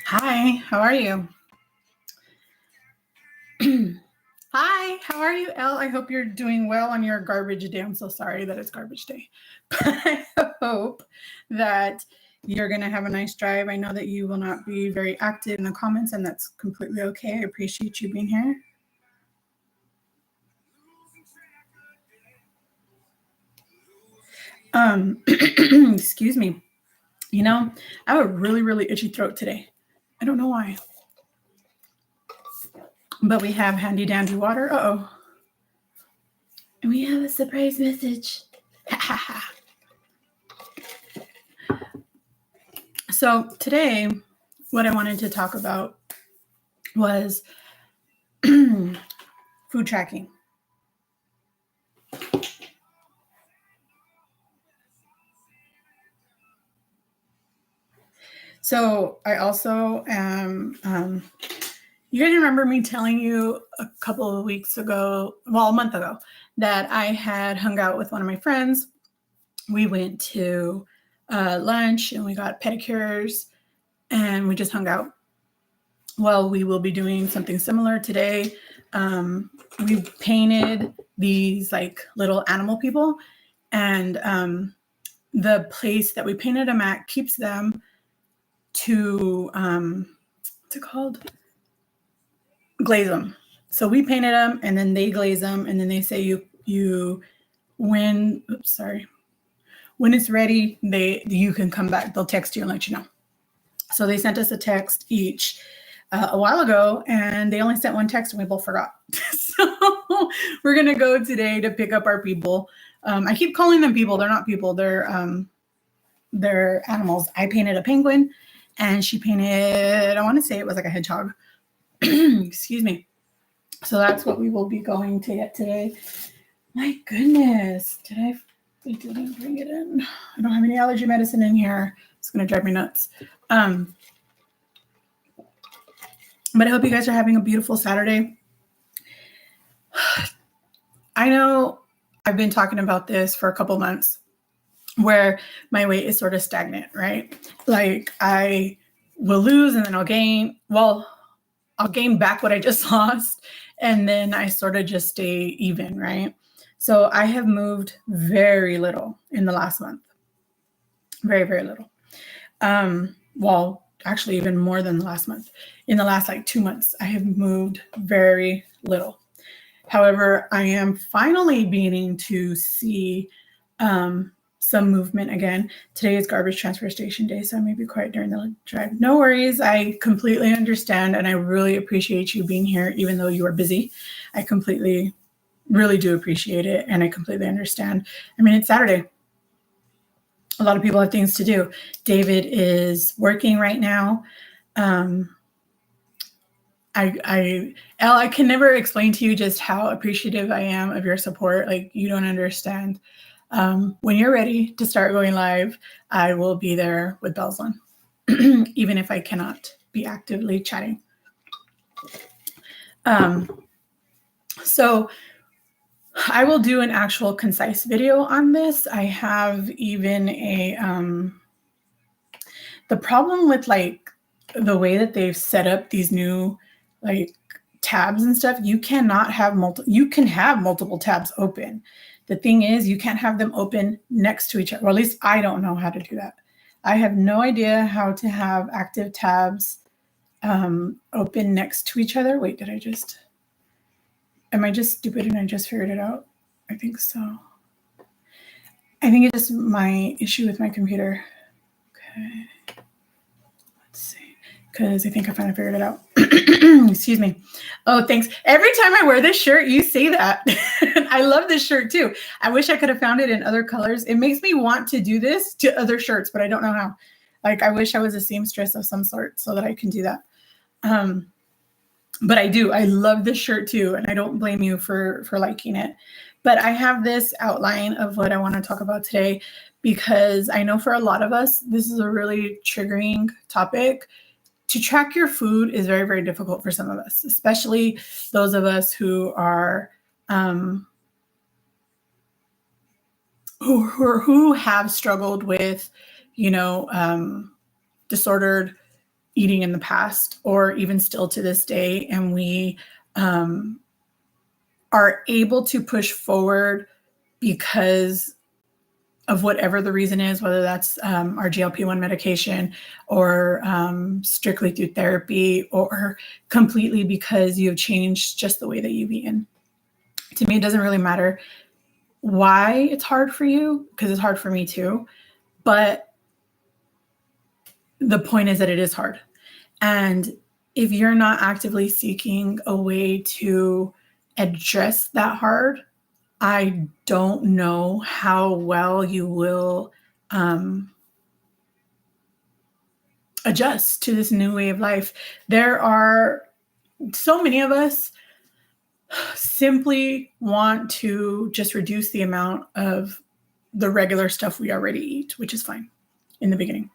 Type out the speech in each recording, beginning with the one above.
Hi, how are you? Hi, how are you, Elle? I hope you're doing well on your garbage day. I'm so sorry that it's garbage day. But I hope that you're going to have a nice drive. I know that you will not be very active in the comments, and that's completely okay. I appreciate you being here. Excuse me. I have a really, really itchy throat today. I don't know why. But we have handy dandy water. Uh-oh. And we have a surprise message. So today, what I wanted to talk about was food tracking. So I also am. You guys remember me telling you a couple of weeks ago, well, a month ago, that I had hung out with one of my friends. We went to lunch and we got pedicures and we just hung out. Well, we will be doing something similar today. We painted these like little animal people, and the place that we painted them at keeps them to what's it called? Glaze them. So we painted them, and then they glaze them, and then they say you when when it's ready, you can come back. They'll text you and let you know. So they sent us a text each a while ago, and they only sent one text, and we both forgot. So we're gonna go today to pick up our people. I keep calling them people. They're not people. They're animals. I painted a penguin, and she painted. I want to say it was like a hedgehog. Excuse me. So that's what we will be going to get today. My goodness, I didn't bring it in. I don't have any allergy medicine in here. It's gonna drive me nuts. But I hope you guys are having a beautiful Saturday. I know I've been talking about this for a couple months where my weight is sort of stagnant, right? Like I will lose and then I'll gain. Well, I'll gain back what I just lost, and then I sort of just stay even, right? So I have moved very little in the last month. Very, very little. Well, actually even more than the last month. In the last like 2 months, I have moved very little. However, I am finally beginning to see some movement again. Today is garbage transfer station day, so I may be quiet during the drive. No worries. I completely understand, and I really appreciate you being here, even though you are busy. I completely, really do appreciate it, and I completely understand. I mean, it's Saturday. A lot of people have things to do. David is working right now. I can never explain to you just how appreciative I am of your support. Like, you don't understand. When you're ready to start going live, I will be there with bells on, even if I cannot be actively chatting. So I will do an actual concise video on this. I have even the problem with like the way that they've set up these new like tabs and stuff, you cannot have you can have multiple tabs open. The thing is, you can't have them open next to each other. Or at least I don't know how to do that. I have no idea how to have active tabs open next to each other. Wait, am I just stupid and I just figured it out? I think so. I think it's just my issue with my computer. Okay. Let's see. Because I think I finally figured it out. Excuse me. Oh, thanks. Every time I wear this shirt, you say that. I love this shirt too. I wish I could have found it in other colors. It makes me want to do this to other shirts, but I don't know how. Like, I wish I was a seamstress of some sort so that I can do that. But I do. I love this shirt too, and I don't blame you for liking it. But I have this outline of what I want to talk about today because I know for a lot of us, this is a really triggering topic. To track your food is very, very difficult for some of us, especially those of us who are who have struggled with, disordered eating in the past or even still to this day, and we are able to push forward because of whatever the reason is, whether that's our GLP-1 medication or strictly through therapy or completely because you've changed just the way that you've eaten. To me, it doesn't really matter why it's hard for you, because it's hard for me too. But the point is that it is hard. And if you're not actively seeking a way to address that hard, I don't know how well you will adjust to this new way of life. There are so many of us simply want to just reduce the amount of the regular stuff we already eat, which is fine in the beginning.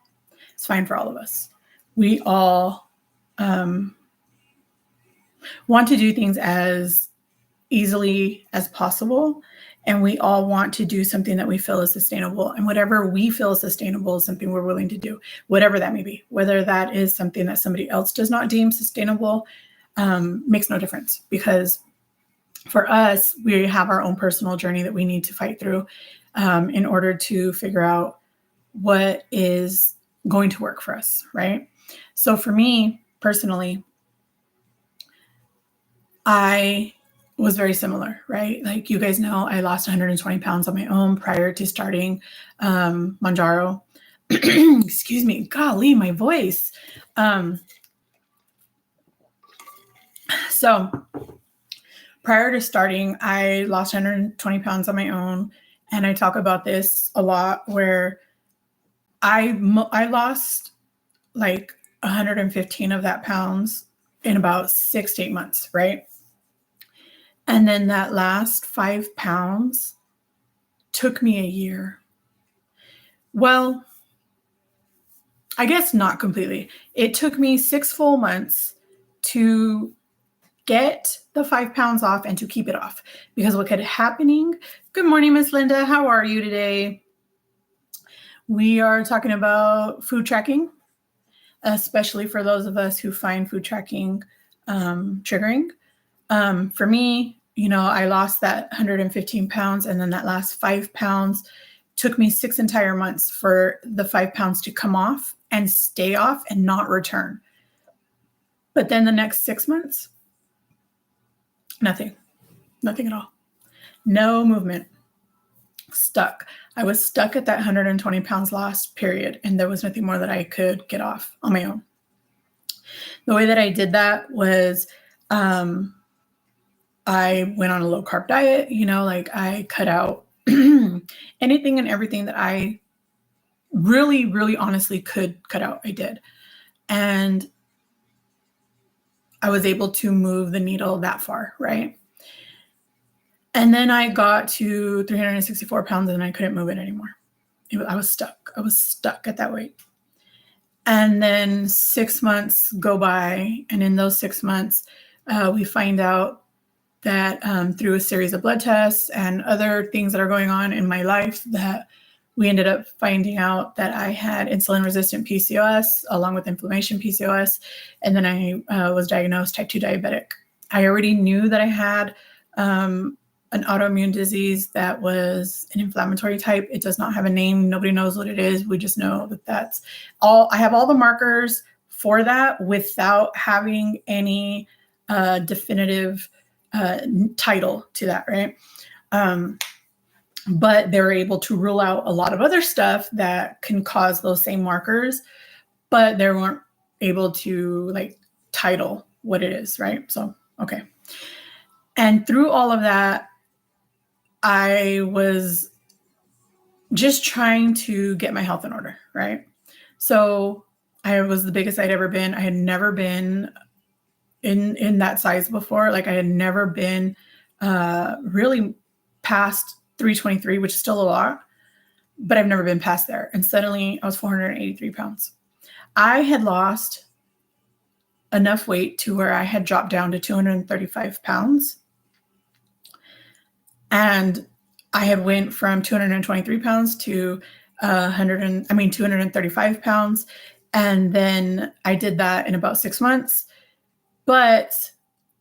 It's fine for all of us. We all want to do things as easily as possible. And we all want to do something that we feel is sustainable. And whatever we feel is sustainable is something we're willing to do, whatever that may be. Whether that is something that somebody else does not deem sustainable makes no difference, because for us, we have our own personal journey that we need to fight through in order to figure out what is going to work for us, right? So for me personally, I was very similar, right? Like you guys know, I lost 120 pounds on my own prior to starting Mounjaro. Excuse me, golly, my voice. So prior to starting, I lost 120 pounds on my own. And I talk about this a lot, where I lost like 115 of that pounds in about 6 to 8 months, right? And then that last 5 pounds took me a year. Well, I guess not completely. It took me 6 full months to get the 5 pounds off and to keep it off, because what kept happening. Good morning, Miss Linda. How are you today? We are talking about food tracking, especially for those of us who find food tracking triggering. For me, I lost that 115 pounds, and then that last 5 pounds took me 6 entire months for the 5 pounds to come off and stay off and not return. But then the next 6 months, nothing at all. No movement. Stuck. I was stuck at that 120 pounds lost, period. And there was nothing more that I could get off on my own. The way that I did that was I went on a low carb diet, like I cut out anything and everything that I really, really honestly could cut out. I did. And I was able to move the needle that far, right? And then I got to 364 pounds and I couldn't move it anymore. I was stuck. I was stuck at that weight. And then 6 months go by. And in those 6 months, we find out that through a series of blood tests and other things that are going on in my life, that we ended up finding out that I had insulin-resistant PCOS along with inflammation PCOS. And then I was diagnosed type 2 diabetic. I already knew that I had an autoimmune disease that was an inflammatory type. It does not have a name. Nobody knows what it is. We just know that that's all. I have all the markers for that without having any definitive title to that, right? But they're able to rule out a lot of other stuff that can cause those same markers, but they weren't able to title what it is, right? So, okay. And through all of that, I was just trying to get my health in order, right? So I was the biggest I'd ever been. I had never been in that size before. Like I had never been really past 323, which is still a lot, but I've never been past there. And suddenly I was 483 pounds. I had lost enough weight to where I had dropped down to 235 pounds. And I had went from 223 pounds to 235 pounds. And then I did that in about 6 months. But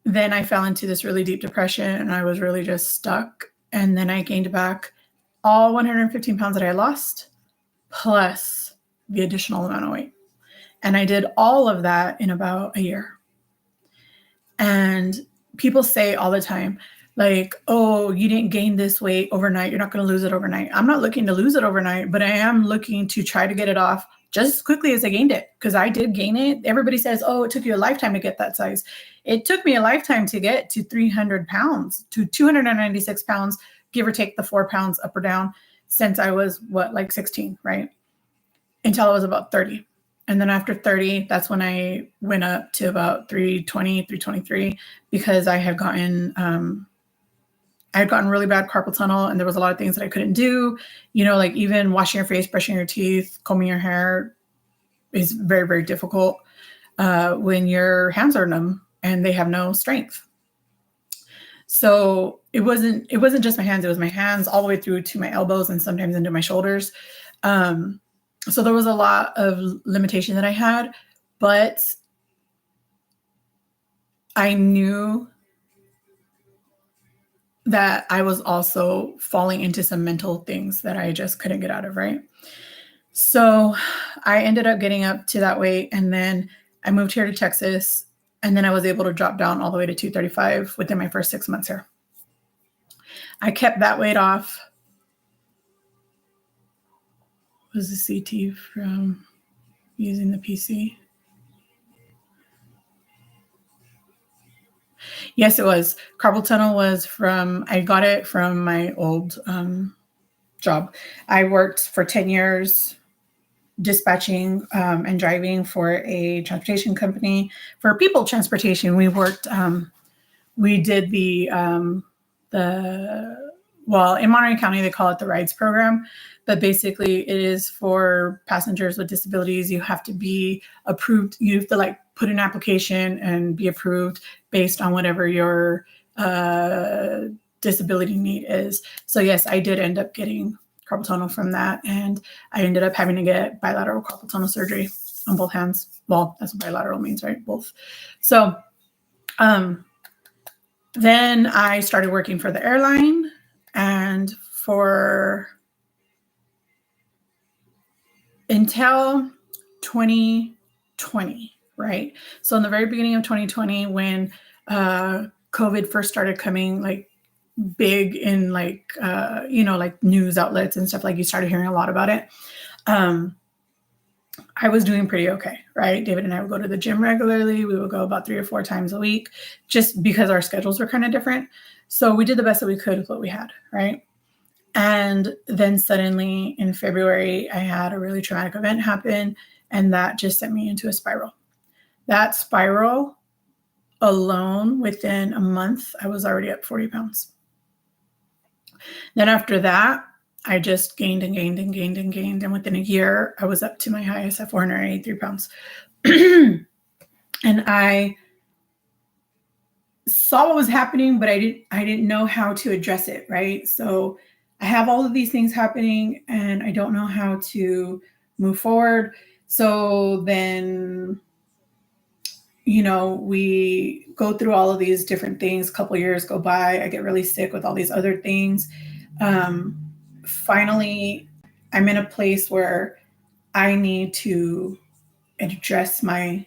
then I fell into this really deep depression and I was really just stuck. And then I gained back all 115 pounds that I lost, plus the additional amount of weight. And I did all of that in about a year. And people say all the time, like, oh, you didn't gain this weight overnight. You're not going to lose it overnight. I'm not looking to lose it overnight, but I am looking to try to get it off just as quickly as I gained it, because I did gain it. Everybody says, oh, it took you a lifetime to get that size. It took me a lifetime to get to 300 pounds, to 296 pounds, give or take the 4 pounds up or down, since I was, like 16, right? Until I was about 30. And then after 30, that's when I went up to about 320, 323, because I had gotten really bad carpal tunnel, and there was a lot of things that I couldn't do, like even washing your face, brushing your teeth, combing your hair is very, very difficult when your hands are numb and they have no strength. So it wasn't just my hands, it was my hands all the way through to my elbows and sometimes into my shoulders. So there was a lot of limitation that I had, but I knew that I was also falling into some mental things that I just couldn't get out of, right? So I ended up getting up to that weight, and then I moved here to Texas, and then I was able to drop down all the way to 235 within my first 6 months here. I kept that weight off. Was the CT from using the PC? Yes, it was. Carpal tunnel was I got it from my old job. I worked for 10 years dispatching and driving for a transportation company. For people transportation, we worked, we did well, in Monterey County, they call it the RIDES program, but basically it is for passengers with disabilities. You have to be approved. You have to put an application and be approved based on whatever your disability need is. So yes, I did end up getting carpal tunnel from that, and I ended up having to get bilateral carpal tunnel surgery on both hands. Well, that's what bilateral means, right? Both. So then I started working for the airline, and until 2020, right? So in the very beginning of 2020, when COVID first started coming big in news outlets and stuff, you started hearing a lot about it. I was doing pretty okay, right? David and I would go to the gym regularly. We would go about 3 or 4 times a week, just because our schedules were kind of different. So we did the best that we could with what we had, right? And then suddenly in February, I had a really traumatic event happen, and that just sent me into a spiral. That spiral alone, within a month, I was already up 40 pounds. Then after that, I just gained and gained and gained and gained. And within a year, I was up to my highest at 483 pounds. And I saw what was happening, but I didn't know how to address it, right? So I have all of these things happening, and I don't know how to move forward. So then, we go through all of these different things. A couple of years go by. I get really sick with all these other things. Finally, I'm in a place where I need to address my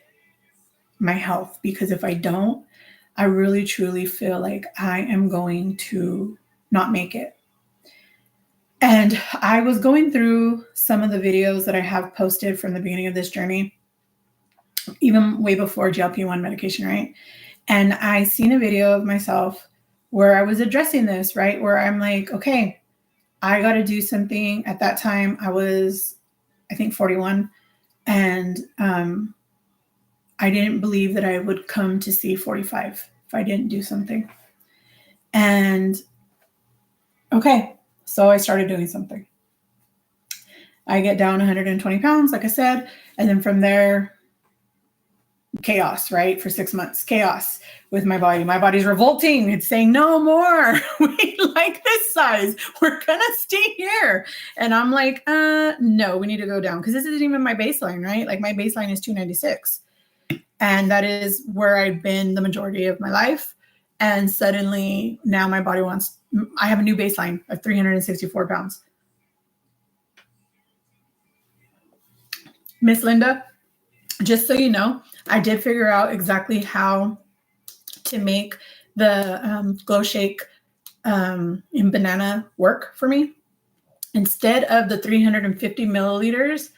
health, because if I don't, I really truly feel like I am going to not make it. And I was going through some of the videos that I have posted from the beginning of this journey, even way before GLP-1 medication, right? And I seen a video of myself where I was addressing this, right? Where I'm like, okay, I got to do something. At that time, I was, I think, 41. And I didn't believe that I would come to see 45 if I didn't do something. And okay, so I started doing something. I get down 120 pounds, like I said. And then from there, chaos, right? For 6 months, chaos with my body. My body's revolting. It's saying, no more. We like this size. We're going to stay here. And I'm like, no, we need to go down because this isn't even my baseline, right? Like my baseline is 296. And that is where I've been the majority of my life. And suddenly now my body wants, I have a new baseline of 364 pounds. Miss Linda, just so you know, I did figure out exactly how to make the Glow Shake in banana work for me. Instead of the 350 milliliters,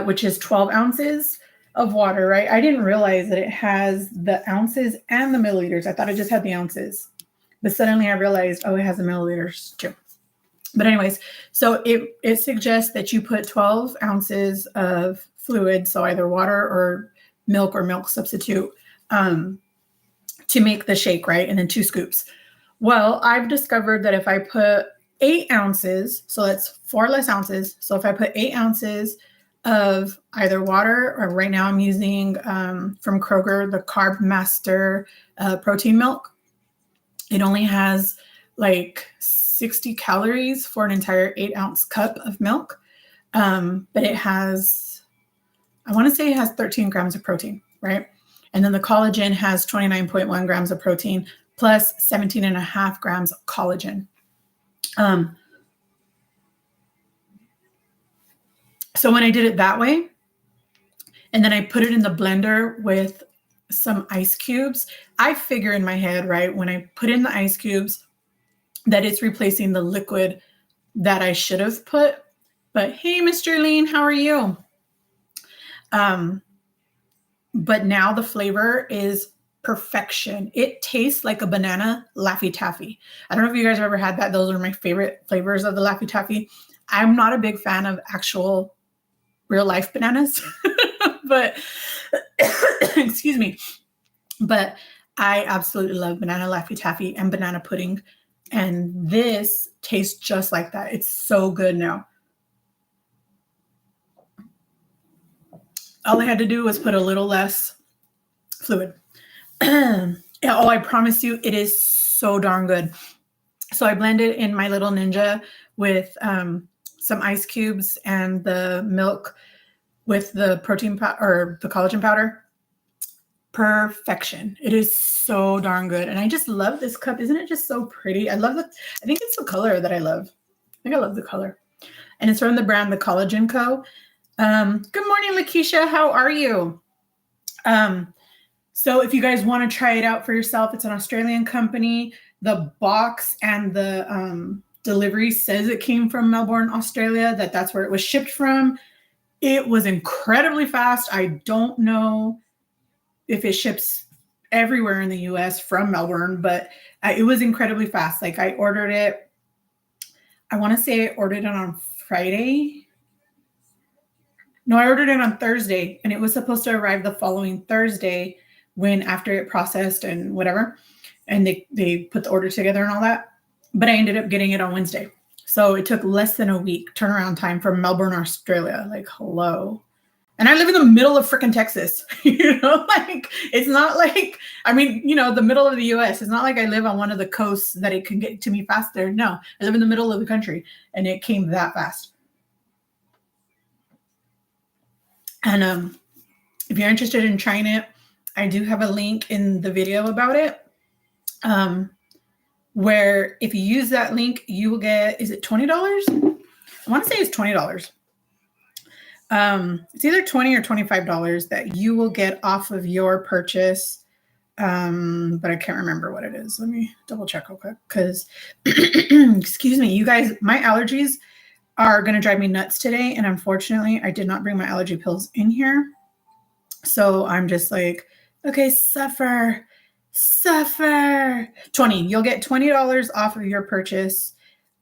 which is 12 ounces of water, right? I didn't realize that it has the ounces and the milliliters. I thought it just had the ounces. But suddenly I realized, oh, it has the milliliters too. But anyways, so it suggests that you put 12 ounces of fluid, so either water or milk substitute, to make the shake, right? And then 2 scoops. Well, I've discovered that if I put 8 ounces, so that's 4 less ounces. So if I put 8 ounces of either water, or right now I'm using from Kroger, the Carb Master protein milk. It only has like 60 calories for an entire 8-ounce cup of milk. But it has, I want to say it has 13 grams of protein, right? And then the collagen has 29.1 grams of protein plus 17.5 grams of collagen. So when I did it that way, and then I put it in the blender with some ice cubes, I figure in my head, right, when I put in the ice cubes, that it's replacing the liquid that I should have put. But hey, Miss Jerlene, how are you? But now the flavor is perfection. It tastes like a banana Laffy Taffy. I don't know if you guys have ever had that. Those are my favorite flavors of the Laffy Taffy. I'm not a big fan of actual real life bananas, but excuse me. But I absolutely love banana Laffy Taffy and banana pudding. And this tastes just like that. It's so good now. All I had to do was put a little less fluid. Oh, I promise you, it is so darn good. So I blended in my little Ninja with some ice cubes and the milk with the protein or the collagen powder. Perfection. It is so darn good. And I just love this cup. Isn't it just so pretty? I love it. I think it's the color that I love. I think I love the color. And it's from the brand The Collagen Co. Good morning, Lakeisha. How are you? So if you guys want to try it out for yourself, it's an Australian company. The box and the delivery says it came from Melbourne, Australia, that's where it was shipped from. It was incredibly fast. I don't know if it ships everywhere in the US from Melbourne, but it was incredibly fast. Like I ordered it, I want to say I ordered it on Friday. No, I ordered it on Thursday, and it was supposed to arrive the following Thursday when after it processed and whatever, and they put the order together and all that. But I ended up getting it on Wednesday. So it took less than a week turnaround time from Melbourne, Australia. Like, hello. And I live in the middle of freaking Texas, like it's not like, I mean, the middle of the US. It's not like I live on one of the coasts that it can get to me faster. No, I live in the middle of the country and it came that fast. And if you're interested in trying it, I do have a link in the video about it, where if you use that link, you will get, is it $20? I want to say it's $20. It's either $20 or $25 that you will get off of your purchase. But I can't remember what it is. Let me double check real quick because, excuse me, you guys, my allergies are going to drive me nuts today. And unfortunately, I did not bring my allergy pills in here. So I'm just like, okay, suffer. 20. You'll get $20 off of your purchase.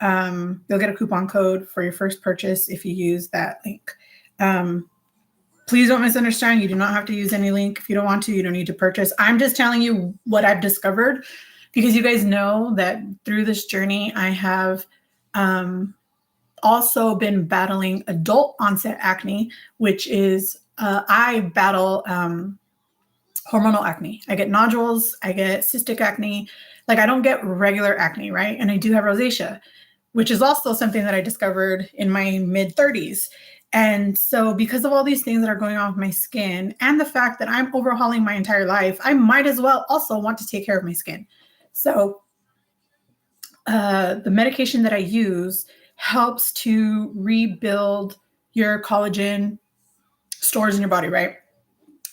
You'll get a coupon code for your first purchase if you use that link. Please don't misunderstand. You do not have to use any link. If you don't want to, you don't need to purchase. I'm just telling you what I've discovered because you guys know that through this journey, I have also been battling adult onset acne, which is I battle hormonal acne. I get nodules, I get cystic acne. Like I don't get regular acne, right? And I do have rosacea, which is also something that I discovered in my mid 30s. And so, because of all these things that are going on with my skin and the fact that I'm overhauling my entire life, I might as well also want to take care of my skin. So, the medication that I use helps to rebuild your collagen stores in your body, right?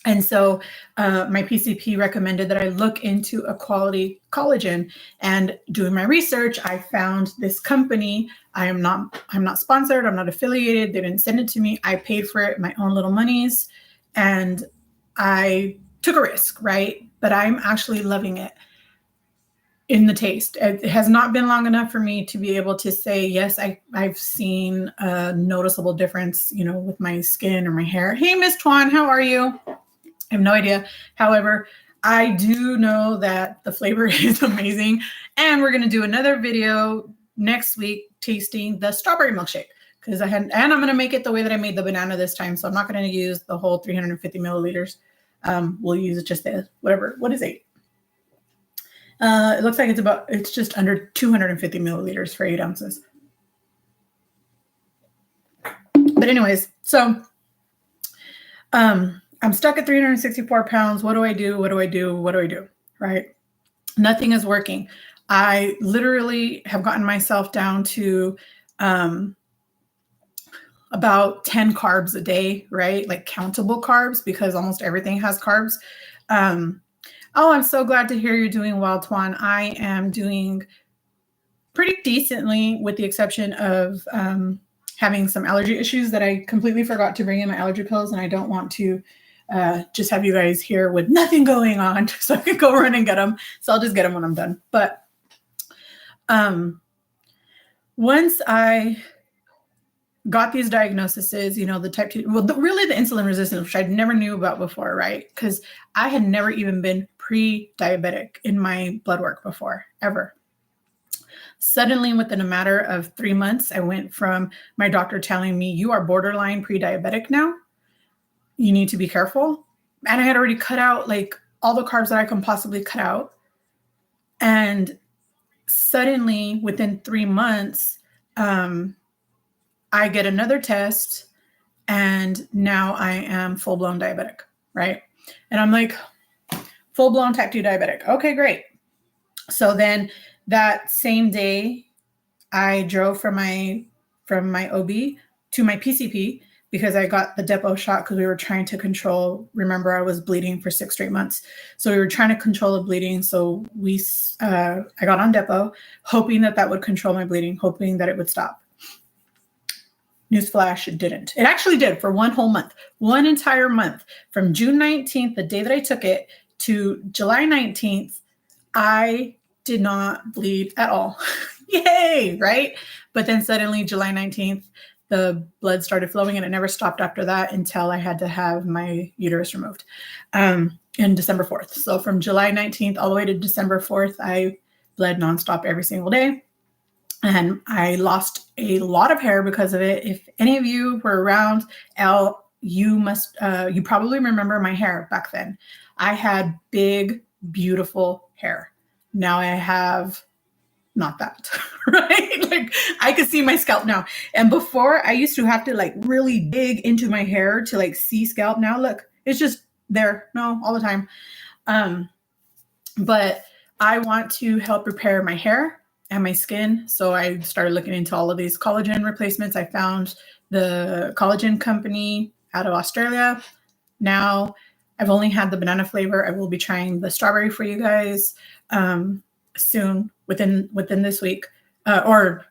And so my PCP recommended that I look into a quality collagen. And doing my research, I found this company. I'm not sponsored. I'm not affiliated. They didn't send it to me. I paid for it my own little monies, and I took a risk, right? But I'm actually loving it in the taste. It has not been long enough for me to be able to say, yes, I've seen a noticeable difference, with my skin or my hair. Hey, Miss Twan, how are you? I have no idea. However, I do know that the flavor is amazing. And we're going to do another video next week tasting the strawberry milkshake. And I'm going to make it the way that I made the banana this time. So I'm not going to use the whole 350 milliliters. We'll use just the whatever. What is it? It looks like it's just under 250 milliliters for 8 ounces. But anyways, so I'm stuck at 364 pounds. What do I do? What do I do? What do I do? Right? Nothing is working. I literally have gotten myself down to about 10 carbs a day, right? Like countable carbs, because almost everything has carbs. Oh, I'm so glad to hear you're doing well, Twan. I am doing pretty decently, with the exception of having some allergy issues that I completely forgot to bring in my allergy pills, and I don't want to just have you guys here with nothing going on so I can go run and get them. So I'll just get them when I'm done. But once I got these diagnoses, the type 2, really the insulin resistance, which I never knew about before, right? Because I had never even been pre-diabetic in my blood work before, ever. Suddenly, within a matter of 3 months, I went from my doctor telling me, you are borderline pre-diabetic now. You need to be careful. And I had already cut out like all the carbs that I can possibly cut out. And suddenly, within 3 months, I get another test, and now I am full-blown diabetic, right? And I'm like, full-blown type 2 diabetic. Okay, great. So then that same day, I drove from my OB to my PCP because I got the depot shot because we were trying to control. Remember, I was bleeding for 6 straight months. So we were trying to control the bleeding. So I got on depot, hoping that would control my bleeding, hoping that it would stop. Newsflash, it didn't. It actually did for one whole month, one entire month. From June 19th, the day that I took it, to July 19th, I did not bleed at all. Yay, right? But then suddenly, July 19th, the blood started flowing, and it never stopped after that until I had to have my uterus removed in December 4th. So from July 19th all the way to December 4th, I bled nonstop every single day. And I lost a lot of hair because of it. If any of you were around, you probably remember my hair back then. I had big, beautiful hair. Now I have not that, right? Like I could see my scalp now. And before I used to have to like really dig into my hair to like see scalp. Now look, it's just there. No, all the time. But I want to help repair my hair and my skin. So I started looking into all of these collagen replacements. I found the collagen company out of Australia. Now I've only had the banana flavor. I will be trying the strawberry for you guys soon, within this week, or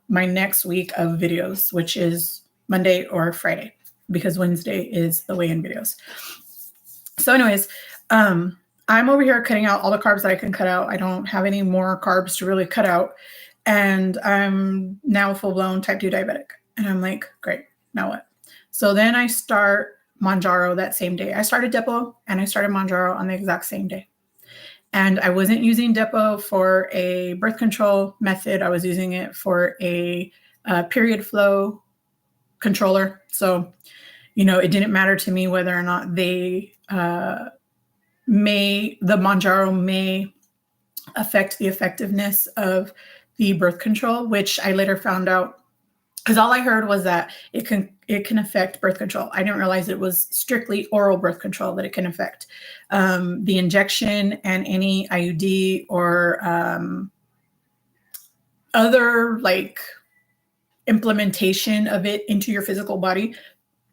my next week of videos, which is Monday or Friday, because Wednesday is the weigh-in videos. So anyways, I'm over here cutting out all the carbs that I can cut out. I don't have any more carbs to really cut out. And I'm now full-blown type 2 diabetic. And I'm like, great, now what? So then I start Mounjaro that same day. I started Depot and I started Mounjaro on the exact same day. And I wasn't using Depot for a birth control method. I was using it for a period flow controller. So it didn't matter to me whether or not the Mounjaro may affect the effectiveness of the birth control, which I later found out, because all I heard was that it can affect birth control. I didn't realize it was strictly oral birth control that it can affect. The injection and any IUD or other like implementation of it into your physical body,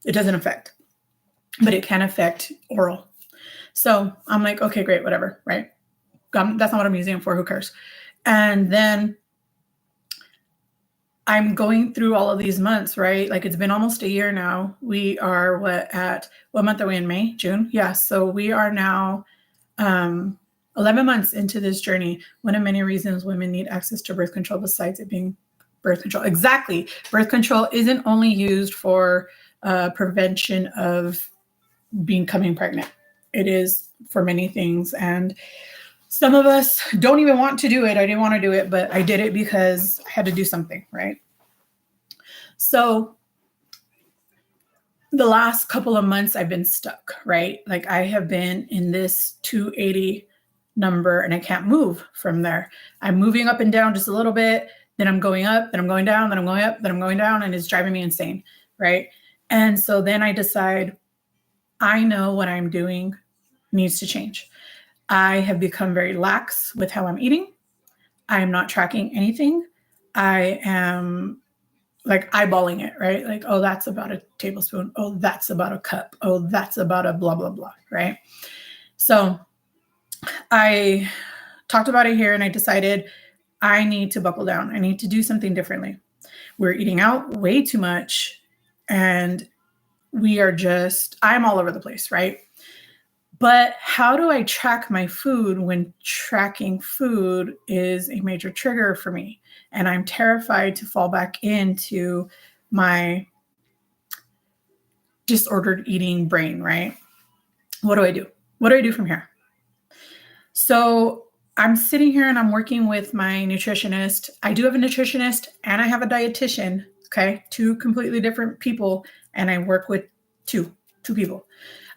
it doesn't affect, but it can affect oral. So I'm like, okay, great, whatever, right? That's not what I'm using it for. Who cares? And then I'm going through all of these months, right? Like it's been almost a year now. We are what month are we in? May, June? Yeah. So we are now 11 months into this journey. One of many reasons women need access to birth control besides it being birth control. Exactly. Birth control isn't only used for prevention of becoming pregnant. It is for many things. And some of us don't even want to do it. I didn't want to do it, but I did it because I had to do something, right? So the last couple of months I've been stuck, right? Like I have been in this 280 number and I can't move from there. I'm moving up and down just a little bit, then I'm going up, then I'm going down, then I'm going up, then I'm going down, and it's driving me insane, right? And so then I decide, I know what I'm doing needs to change. I have become very lax with how I'm eating. I am not tracking anything. I am like eyeballing it, right? Like, oh, that's about a tablespoon. Oh, that's about a cup. Oh, that's about a blah, blah, blah, right? So I talked about it here and I decided I need to buckle down. I need to do something differently. We're eating out way too much and I'm all over the place, right? But how do I track my food when tracking food is a major trigger for me? And I'm terrified to fall back into my disordered eating brain, right? What do I do? What do I do from here? So I'm sitting here and I'm working with my nutritionist. I do have a nutritionist and I have a dietitian, okay? Two completely different people. And I work with two people.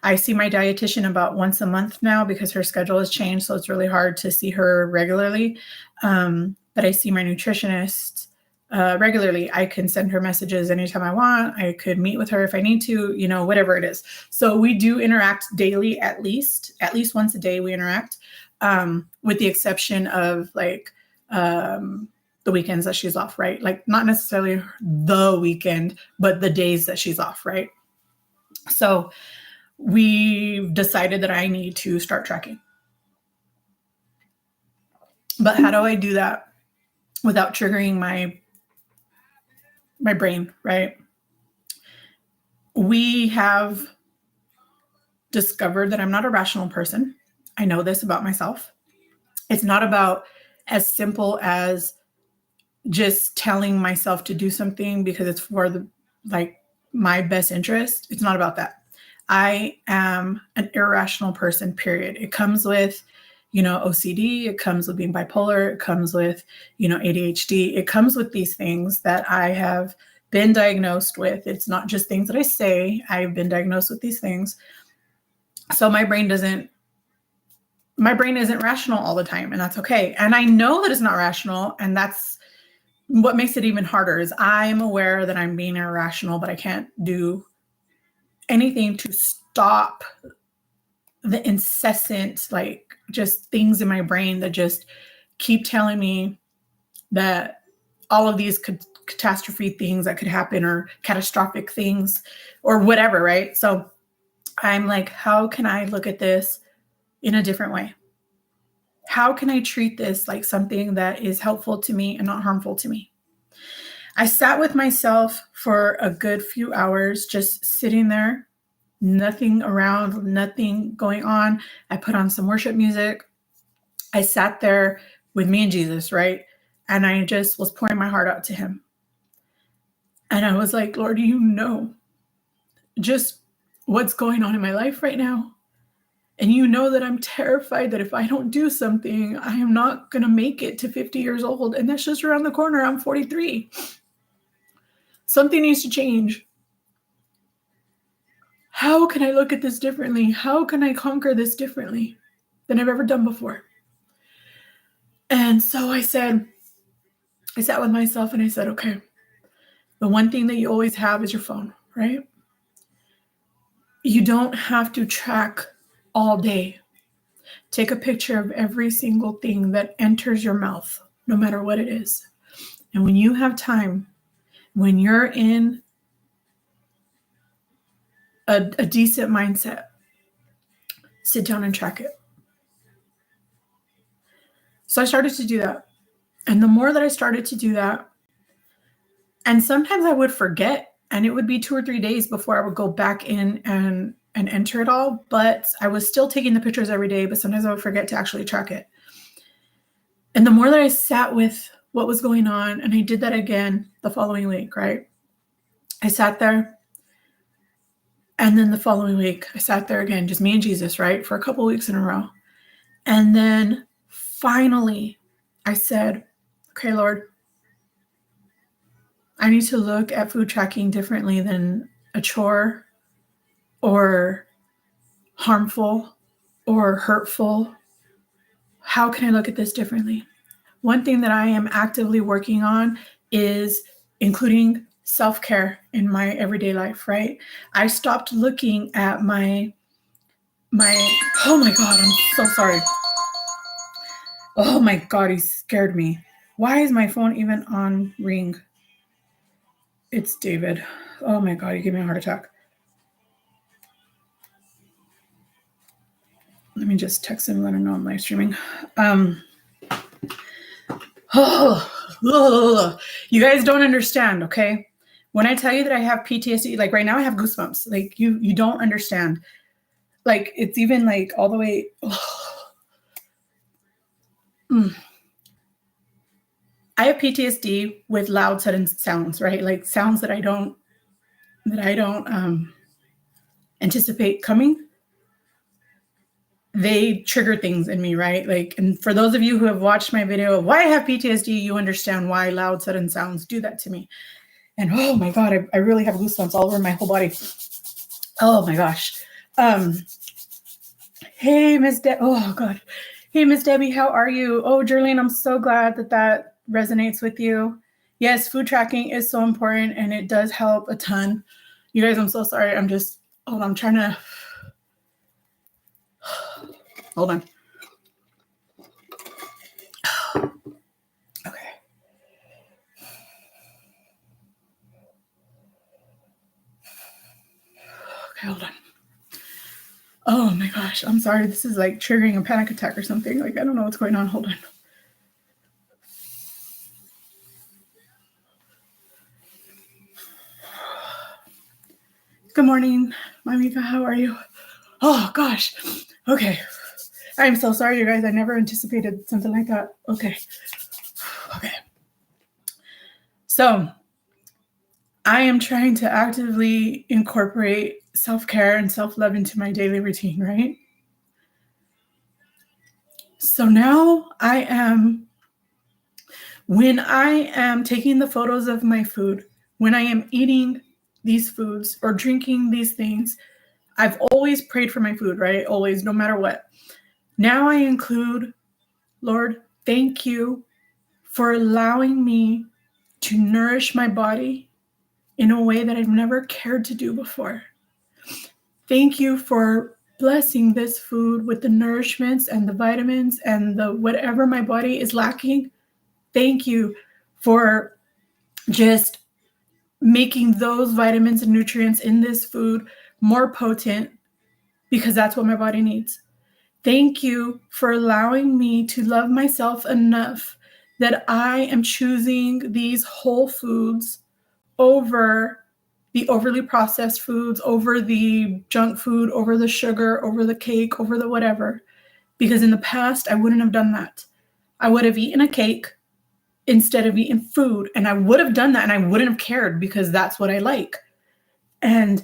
I see my dietitian about once a month now because her schedule has changed. So it's really hard to see her regularly. But I see my nutritionist regularly. I can send her messages anytime I want. I could meet with her if I need to, whatever it is. So we do interact daily, at least once a day we interact, with the exception of like the weekends that she's off, right? Like not necessarily the weekend, but the days that she's off, right? So we've decided that I need to start tracking. But how do I do that without triggering my brain, right? We have discovered that I'm not a rational person. I know this about myself. It's not about as simple as just telling myself to do something because it's for my best interest. It's not about that. I am an irrational person, period. It comes with, OCD. It comes with being bipolar. It comes with, ADHD. It comes with these things that I have been diagnosed with. It's not just things that I say. I've been diagnosed with these things. So my brain isn't rational all the time, and that's okay. And I know that it's not rational, and that's what makes it even harder is I'm aware that I'm being irrational, but I can't do anything to stop the incessant, just things in my brain that just keep telling me that all of these catastrophe things that could happen or catastrophic things or whatever, right? So I'm like, how can I look at this in a different way? How can I treat this like something that is helpful to me and not harmful to me? I sat with myself for a good few hours, just sitting there, nothing around, nothing going on. I put on some worship music. I sat there with me and Jesus, right? And I just was pouring my heart out to him. And I was like, Lord, you know just what's going on in my life right now. And you know that I'm terrified that if I don't do something, I am not going to make it to 50 years old. And that's just around the corner. I'm 43. Something needs to change. how can I look at this differently? How can I conquer this differently than I've ever done before? And so I sat with myself and I said, okay, the one thing that you always have is your phone, right? You don't have to track all day. Take a picture of every single thing that enters your mouth, no matter what it is. And when you have time, when you're in a decent mindset, sit down and track it. So I started to do that. And the more that I started to do that, and sometimes I would forget, and it would be 2 or 3 days before I would go back in and enter it all. But I was still taking the pictures every day, but sometimes I would forget to actually track it. And the more that I sat with what was going on, and I did that again the following week, right? I sat there, and then the following week, I sat there again, just me and Jesus, right? For a couple of weeks in a row. And then finally, I said, okay, Lord, I need to look at food tracking differently than a chore or harmful or hurtful. How can I look at this differently? One thing that I am actively working on is including self-care in my everyday life, right? I stopped looking at my oh my God, I'm so sorry. Oh my God, he scared me. Why is my phone even on ring? It's David. Oh my God, he gave me a heart attack. Let me just text him and let him know I'm live streaming. You guys don't understand, okay? When I tell you that I have PTSD, like right now I have goosebumps. Like you don't understand. Like it's even like all the way. I have PTSD with loud sudden sounds, right? Like sounds that I don't anticipate coming. They trigger things in me, right? Like, and for those of you who have watched my video of why I have PTSD, you understand why loud sudden sounds do that to me. And oh my God, I really have goosebumps all over my whole body. Oh my gosh. Hey, Miss oh God. Hey, Miss Debbie, how are you? Oh, Jerlene, I'm so glad that resonates with you. Yes, food tracking is so important and it does help a ton. You guys, I'm so sorry. I'm trying to, hold on. Okay. Okay, hold on. Oh my gosh, I'm sorry. This is like triggering a panic attack or something. Like, I don't know what's going on. Hold on. Good morning, Mamika. How are you? Oh gosh. Okay. I'm so sorry, you guys. I never anticipated something like that. Okay. Okay. So I am trying to actively incorporate self-care and self-love into my daily routine, right? So now when I am taking the photos of my food, when I am eating these foods or drinking these things, I've always prayed for my food, right? Always, no matter what. Now I include, Lord, thank you for allowing me to nourish my body in a way that I've never cared to do before. Thank you for blessing this food with the nourishments and the vitamins and the whatever my body is lacking. Thank you for just making those vitamins and nutrients in this food more potent because that's what my body needs. Thank you for allowing me to love myself enough that I am choosing these whole foods over the overly processed foods, over the junk food, over the sugar, over the cake, over the whatever. Because in the past, I wouldn't have done that. I would have eaten a cake instead of eating food. And I would have done that and I wouldn't have cared because that's what I like. And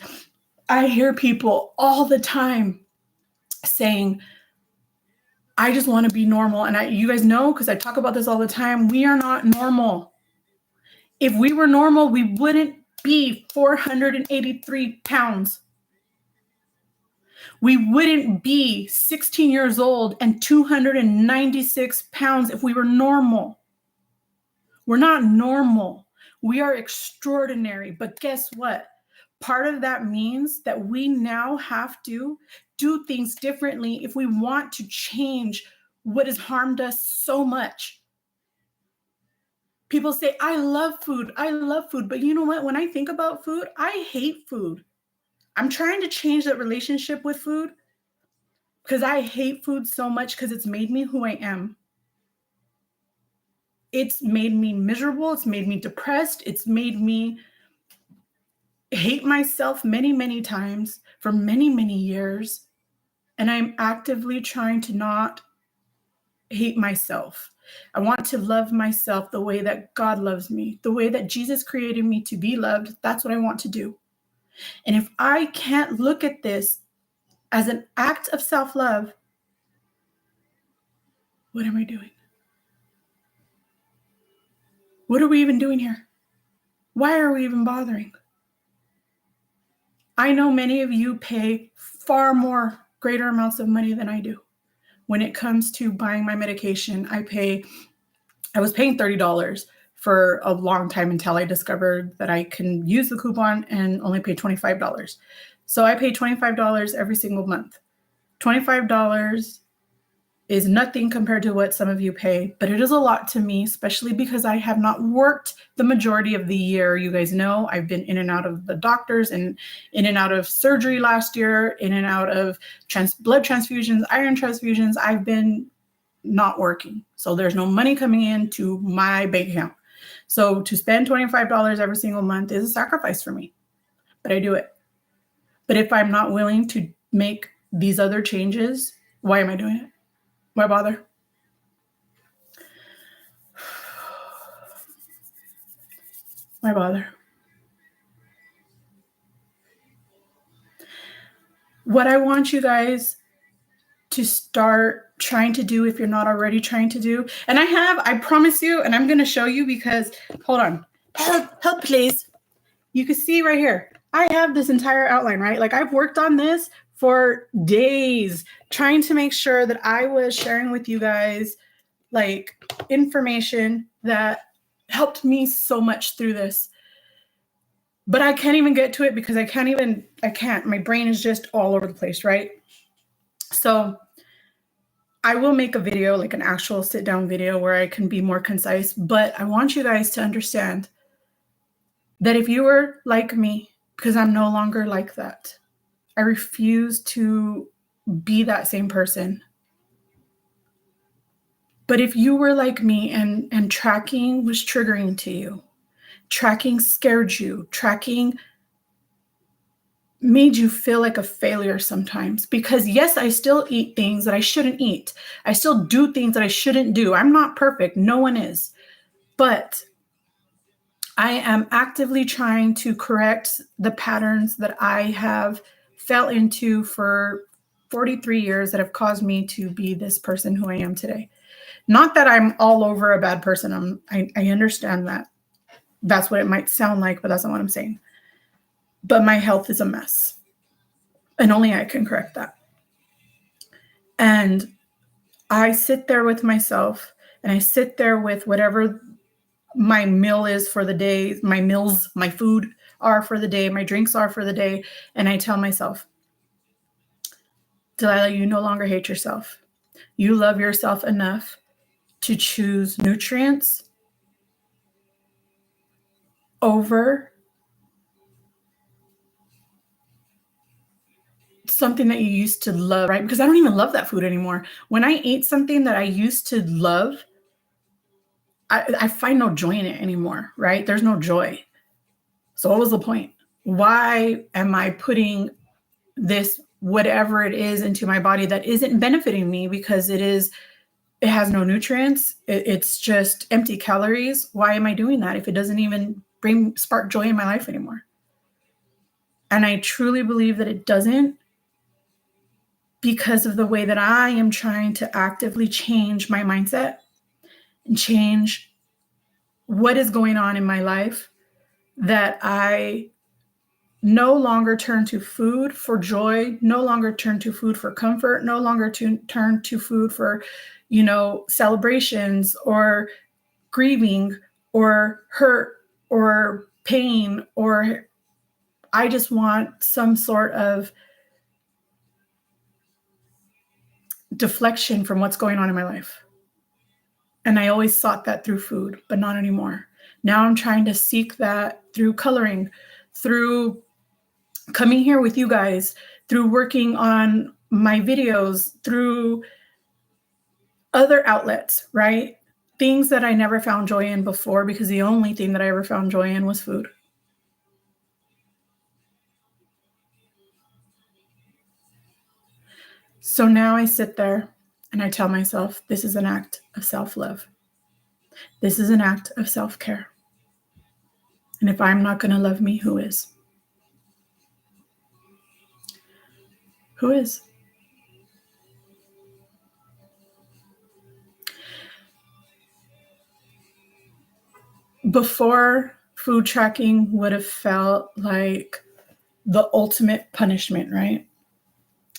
I hear people all the time saying, I just want to be normal. And you guys know, because I talk about this all the time, we are not normal. If we were normal, we wouldn't be 483 pounds. We wouldn't be 16 years old and 296 pounds if we were normal. We're not normal. We are extraordinary. But guess what? Part of that means that we now have to do things differently if we want to change what has harmed us so much. People say, I love food. I love food. But you know what? When I think about food, I hate food. I'm trying to change that relationship with food because I hate food so much because it's made me who I am. It's made me miserable. It's made me depressed. It's made me hate myself many, many times for many, many years. And I'm actively trying to not hate myself. I want to love myself the way that God loves me, the way that Jesus created me to be loved. That's what I want to do. And if I can't look at this as an act of self-love, what am I doing? What are we even doing here? Why are we even bothering? I know many of you pay far more greater amounts of money than I do. When it comes to buying my medication, I was paying $30 for a long time until I discovered that I can use the coupon and only pay $25. So I pay $25 every single month. $25 is nothing compared to what some of you pay, but it is a lot to me, especially because I have not worked the majority of the year. You guys know I've been in and out of the doctors and in and out of surgery last year, in and out of blood transfusions, iron transfusions. I've been not working. So there's no money coming into my bank account. So to spend $25 every single month is a sacrifice for me, but I do it. But if I'm not willing to make these other changes, why am I doing it? Why bother? Why bother? What I want you guys to start trying to do, if you're not already trying to do, and I promise you, and I'm going to show you because, hold on. Help, please. You can see right here. I have this entire outline, right? Like I've worked on this for days, trying to make sure that I was sharing with you guys like information that helped me so much through this. But I can't even get to it because I can't. My brain is just all over the place, right? So I will make a video, like an actual sit down video where I can be more concise, but I want you guys to understand that if you were like me, because I'm no longer like that, I refuse to be that same person. But if you were like me and tracking was triggering to you, tracking scared you, tracking made you feel like a failure sometimes, because yes, I still eat things that I shouldn't eat. I still do things that I shouldn't do. I'm not perfect. No one is. But I am actively trying to correct the patterns that I have fell into for 43 years that have caused me to be this person who I am today. Not that I'm all over a bad person. I understand that. That's what it might sound like, but that's not what I'm saying. But my health is a mess. And only I can correct that. And I sit there with myself and I sit there with whatever my meal is for the day, my meals, my food are for the day, my drinks are for the day. And I tell myself, Delilah, you no longer hate yourself. You love yourself enough to choose nutrients over something that you used to love, right? Because I don't even love that food anymore. When I eat something that I used to love, I find no joy in it anymore, right? There's no joy. So what was the point? Why am I putting this, whatever it is, into my body that isn't benefiting me because it has no nutrients? It's just empty calories. Why am I doing that if it doesn't even spark joy in my life anymore? And I truly believe that it doesn't, because of the way that I am trying to actively change my mindset and change what is going on in my life, that I no longer turn to food for joy, no longer turn to food for comfort, no longer turn to food for, celebrations or grieving or hurt or pain, or I just want some sort of deflection from what's going on in my life. And I always sought that through food, but not anymore. Now I'm trying to seek that through coloring, through coming here with you guys, through working on my videos, through other outlets, right? Things that I never found joy in before, because the only thing that I ever found joy in was food. So now I sit there and I tell myself, this is an act of self-love. This is an act of self-care. And if I'm not going to love me, who is? Who is? Before, food tracking would have felt like the ultimate punishment, right?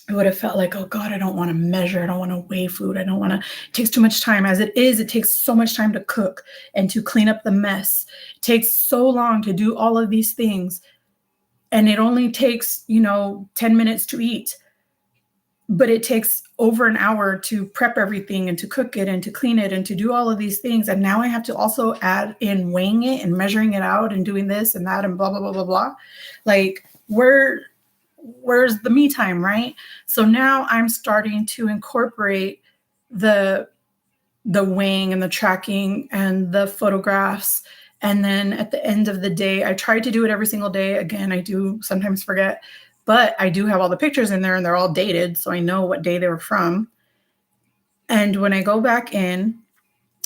It would have felt like, oh God, I don't want to measure. I don't want to weigh food. I don't want to, it takes too much time. As it is, it takes so much time to cook and to clean up the mess. It takes so long to do all of these things. And it only takes, 10 minutes to eat. But it takes over an hour to prep everything and to cook it and to clean it and to do all of these things. And now I have to also add in weighing it and measuring it out and doing this and that and blah, blah, blah, blah, blah. Like, where's the me time, right? So now I'm starting to incorporate the weighing and the tracking and the photographs. And then at the end of the day, I try to do it every single day. Again, I do sometimes forget, but I do have all the pictures in there and they're all dated, so I know what day they were from. And when I go back in,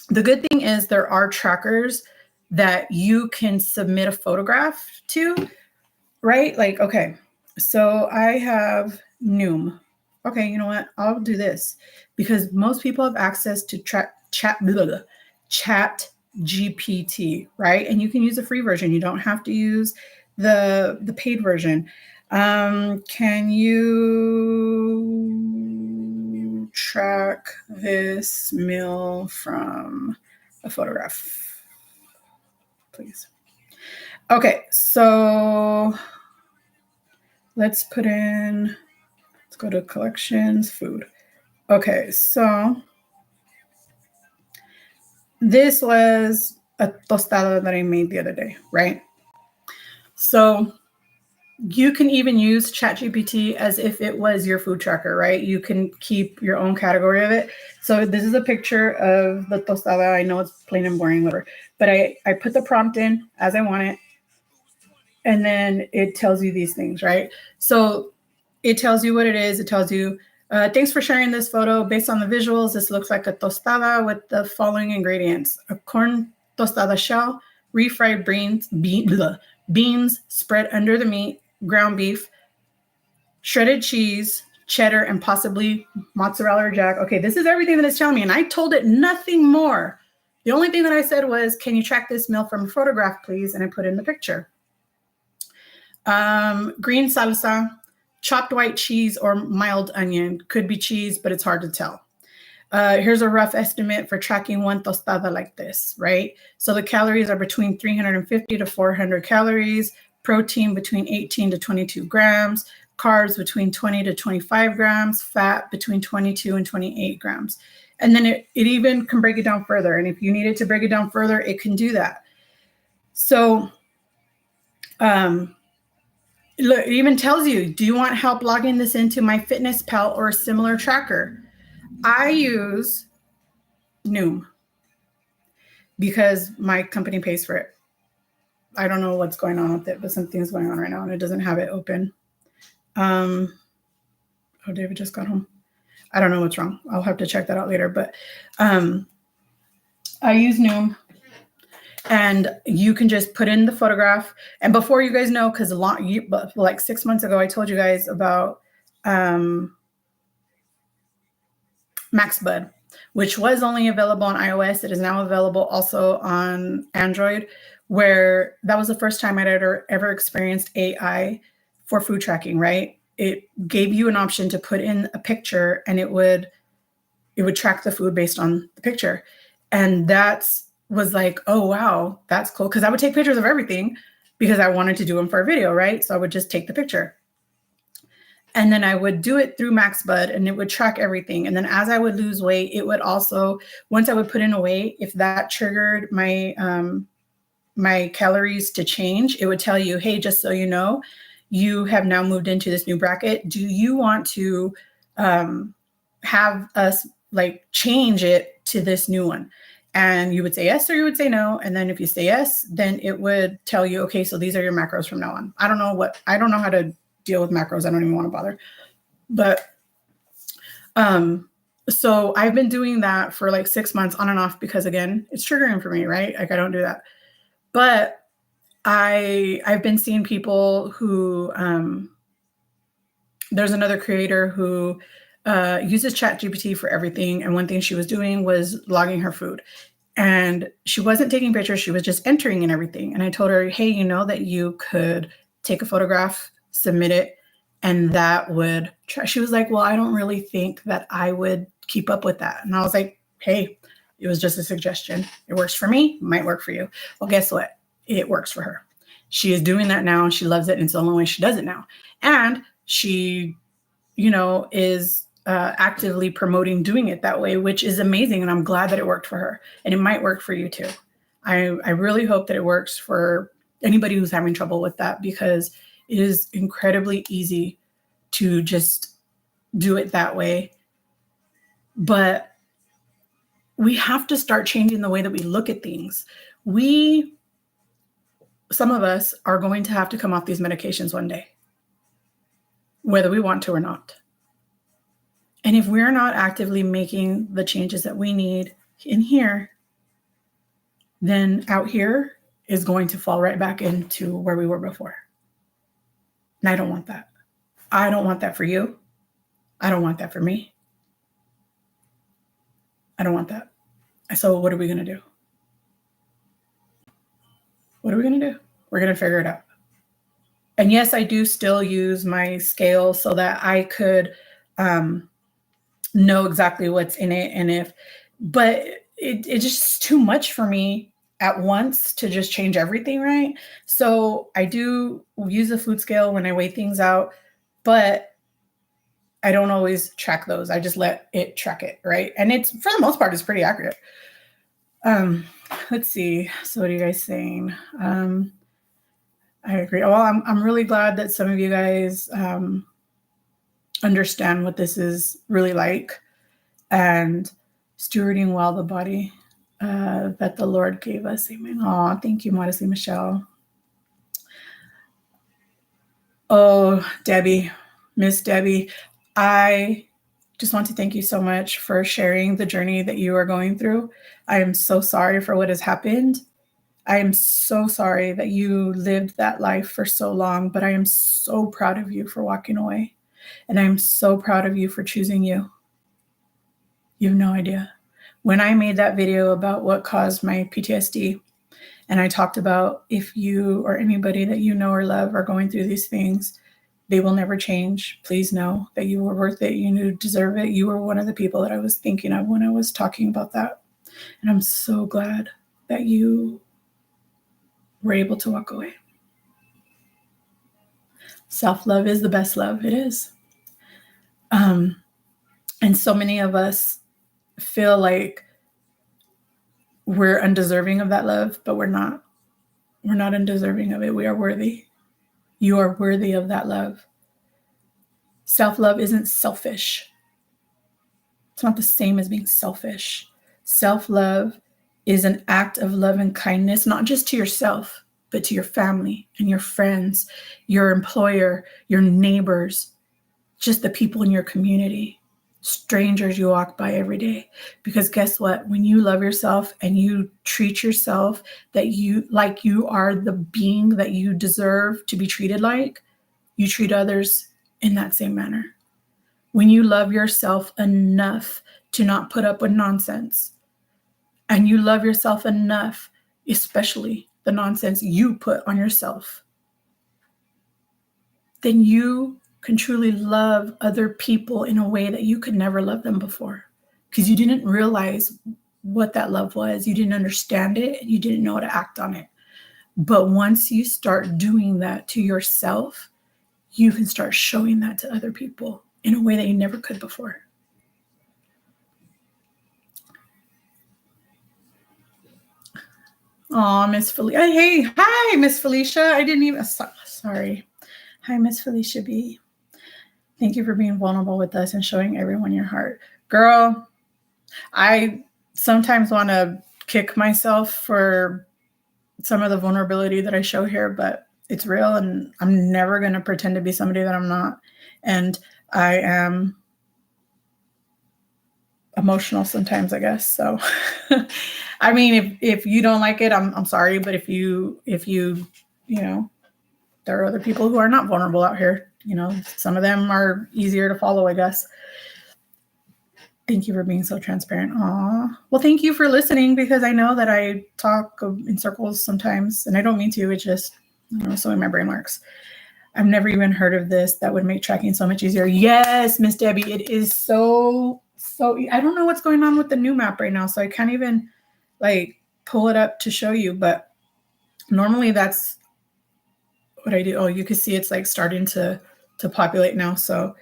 the good thing is there are trackers that you can submit a photograph to, right? Like, okay, so I have Noom. Okay, you know what? I'll do this because most people have access to chat GPT, right? And you can use the free version. You don't have to use the paid version. Can you track this meal from a photograph, please? Okay, so let's put in, let's go to collections, food. Okay, so this was a tostada that I made the other day, right? So you can even use ChatGPT as if it was your food tracker, right? You can keep your own category of it. So this is a picture of the tostada. I know it's plain and boring, whatever, but I put the prompt in as I want it. And then it tells you these things, right? So it tells you what it is. It tells you, thanks for sharing this photo. Based on the visuals, this looks like a tostada with the following ingredients: a corn tostada shell, refried beans spread under the meat, ground beef, shredded cheese, cheddar, and possibly mozzarella or jack. Okay, this is everything that it's telling me. And I told it nothing more. The only thing that I said was, can you track this meal from a photograph, please? And I put in the picture. Green salsa, chopped white cheese, or mild onion. Could be cheese, but it's hard to tell. Here's a rough estimate for tracking one tostada like this, right? So the calories are between 350 to 400 calories, protein between 18 to 22 grams, carbs between 20 to 25 grams, fat between 22 and 28 grams. And then it even can break it down further. And if you needed to break it down further, it can do that. So, look, it even tells you, do you want help logging this into MyFitnessPal or a similar tracker? I use Noom because my company pays for it. I don't know what's going on with it, but something's going on right now and it doesn't have it open. Oh, David just got home. I don't know what's wrong. I'll have to check that out later. But I use Noom. And you can just put in the photograph. And before you guys know, because like 6 months ago, I told you guys about MaxBud, which was only available on iOS. It is now available also on Android, where that was the first time I'd ever experienced AI for food tracking, right? It gave you an option to put in a picture and it would track the food based on the picture. And that's was like, oh wow, that's cool. Cause I would take pictures of everything because I wanted to do them for a video, right? So I would just take the picture. And then I would do it through MaxBud and it would track everything. And then as I would lose weight, it would also, once I would put in a weight, if that triggered my calories to change, it would tell you, hey, just so you know, you have now moved into this new bracket. Do you want to have us like change it to this new one? And you would say yes or you would say no. And then if you say yes, then it would tell you, okay, so these are your macros from now on. I don't know how to deal with macros. I don't even want to bother. But so I've been doing that for like 6 months on and off because again, it's triggering for me, right? Like I don't do that. But I've been seeing people who there's another creator who uses ChatGPT for everything. And one thing she was doing was logging her food. And she wasn't taking pictures. She was just entering in everything. And I told her, hey, you know that you could take a photograph, submit it, and that would try. She was like, well, I don't really think that I would keep up with that. And I was like, hey, it was just a suggestion. It works for me, might work for you. Well, guess what? It works for her. She is doing that now and she loves it. And it's the only way she does it now. And she, is actively promoting doing it that way, which is amazing. And I'm glad that it worked for her. And it might work for you too. I really hope that it works for anybody who's having trouble with that because it is incredibly easy to just do it that way. But we have to start changing the way that we look at things. Some of us are going to have to come off these medications one day, whether we want to or not. And if we're not actively making the changes that we need in here, then out here is going to fall right back into where we were before. And I don't want that. I don't want that for you. I don't want that for me. I don't want that. So what are we going to do? What are we going to do? We're going to figure it out. And yes, I do still use my scale so that I could know exactly what's in it. But it's just too much for me at once to just change everything, right? So I do use a food scale when I weigh things out, but I don't always track those. I just let it track it, right? And it's, for the most part, it's pretty accurate. Let's see. So what are you guys saying? I agree. Well, I'm really glad that some of you guys understand what this is really like and stewarding well the body that the Lord gave us. Amen. Oh, thank you, Modestly Michelle. Oh, Debbie, Miss Debbie, I just want to thank you so much for sharing the journey that you are going through. I am so sorry for what has happened. I am so sorry that you lived that life for so long, but I am so proud of you for walking away. And I'm so proud of you for choosing you. You have no idea. When I made that video about what caused my PTSD, and I talked about if you or anybody that you know or love are going through these things, they will never change. Please know that you were worth it. You deserve it. You were one of the people that I was thinking of when I was talking about that. And I'm so glad that you were able to walk away. Self-love is the best love. It is. And so many of us feel like we're undeserving of that love, but we're not. We're not undeserving of it. We are worthy. You are worthy of that love. Self-love isn't selfish. It's not the same as being selfish. Self-love is an act of love and kindness, not just to yourself, but to your family and your friends, your employer, your neighbors, just the people in your community, strangers you walk by every day. Because guess what? When you love yourself and you treat yourself like you are the being that you deserve to be treated like, you treat others in that same manner. When you love yourself enough to not put up with nonsense, and you love yourself enough, especially the nonsense you put on yourself, then you can truly love other people in a way that you could never love them before, because you didn't realize what that love was. You didn't understand it, and you didn't know how to act on it. But once you start doing that to yourself, you can start showing that to other people in a way that you never could before. Oh, Miss Felicia. Hey, hi, Miss Felicia. I didn't even, sorry. Hi, Miss Felicia B. Thank you for being vulnerable with us and showing everyone your heart. Girl, I sometimes want to kick myself for some of the vulnerability that I show here, but it's real, and I'm never going to pretend to be somebody that I'm not. And I am emotional sometimes, I guess. So, I mean, if you don't like it, I'm sorry. But if you, there are other people who are not vulnerable out here. Some of them are easier to follow, I guess. Thank you for being so transparent. Aw. Well, thank you for listening, because I know that I talk in circles sometimes, and I don't mean to. It's just, I don't know, so my brain works. I've never even heard of this. That would make tracking so much easier. Yes, Miss Debbie, it is so, I don't know what's going on with the new map right now, so I can't even pull it up to show you, but normally that's what I do. Oh, you can see it's starting to populate now. So,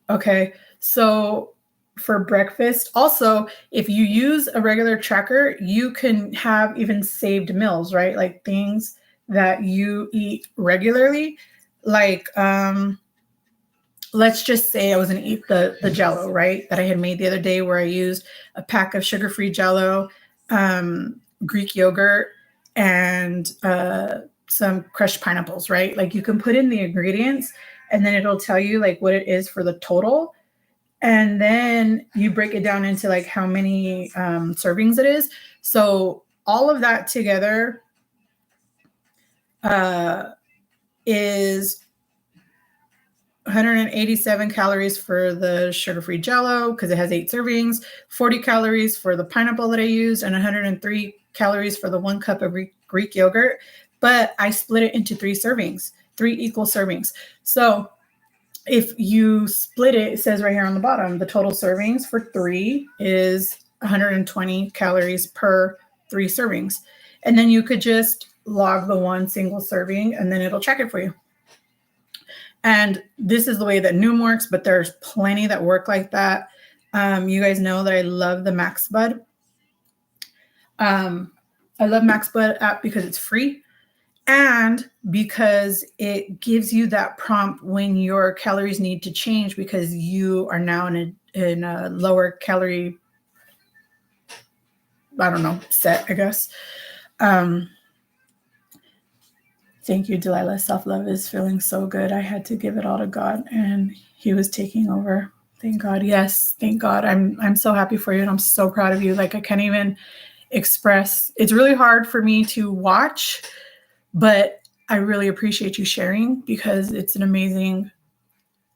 okay. So for breakfast, also, if you use a regular tracker, you can have even saved meals, right? Like things that you eat regularly. Let's just say I was going to eat the Jell-O, right? That I had made the other day, where I used a pack of sugar-free Jell-O, Greek yogurt, and some crushed pineapples, right? Like you can put in the ingredients, and then it'll tell you what it is for the total. And then you break it down into how many servings it is. So all of that together is 187 calories for the sugar-free Jell-O, because it has 8 servings, 40 calories for the pineapple that I used, and 103 calories for the 1 cup of Greek yogurt. But I split it into 3 servings, 3 equal servings. So if you split it, it says right here on the bottom, the total servings for 3 is 120 calories per 3 servings. And then you could just log the 1 single serving, and then it'll check it for you. And this is the way that Noom works, but there's plenty that work like that. You guys know that I love the MaxBud. I love MaxBud app because it's free, and because it gives you that prompt when your calories need to change, because you are now in a lower calorie, set, I guess. Thank you, Delilah. Self-love is feeling so good. I had to give it all to God, and he was taking over. Thank God. Yes, thank God. I'm so happy for you, and I'm so proud of you. I can't even express. It's really hard for me to watch, but I really appreciate you sharing, because it's an amazing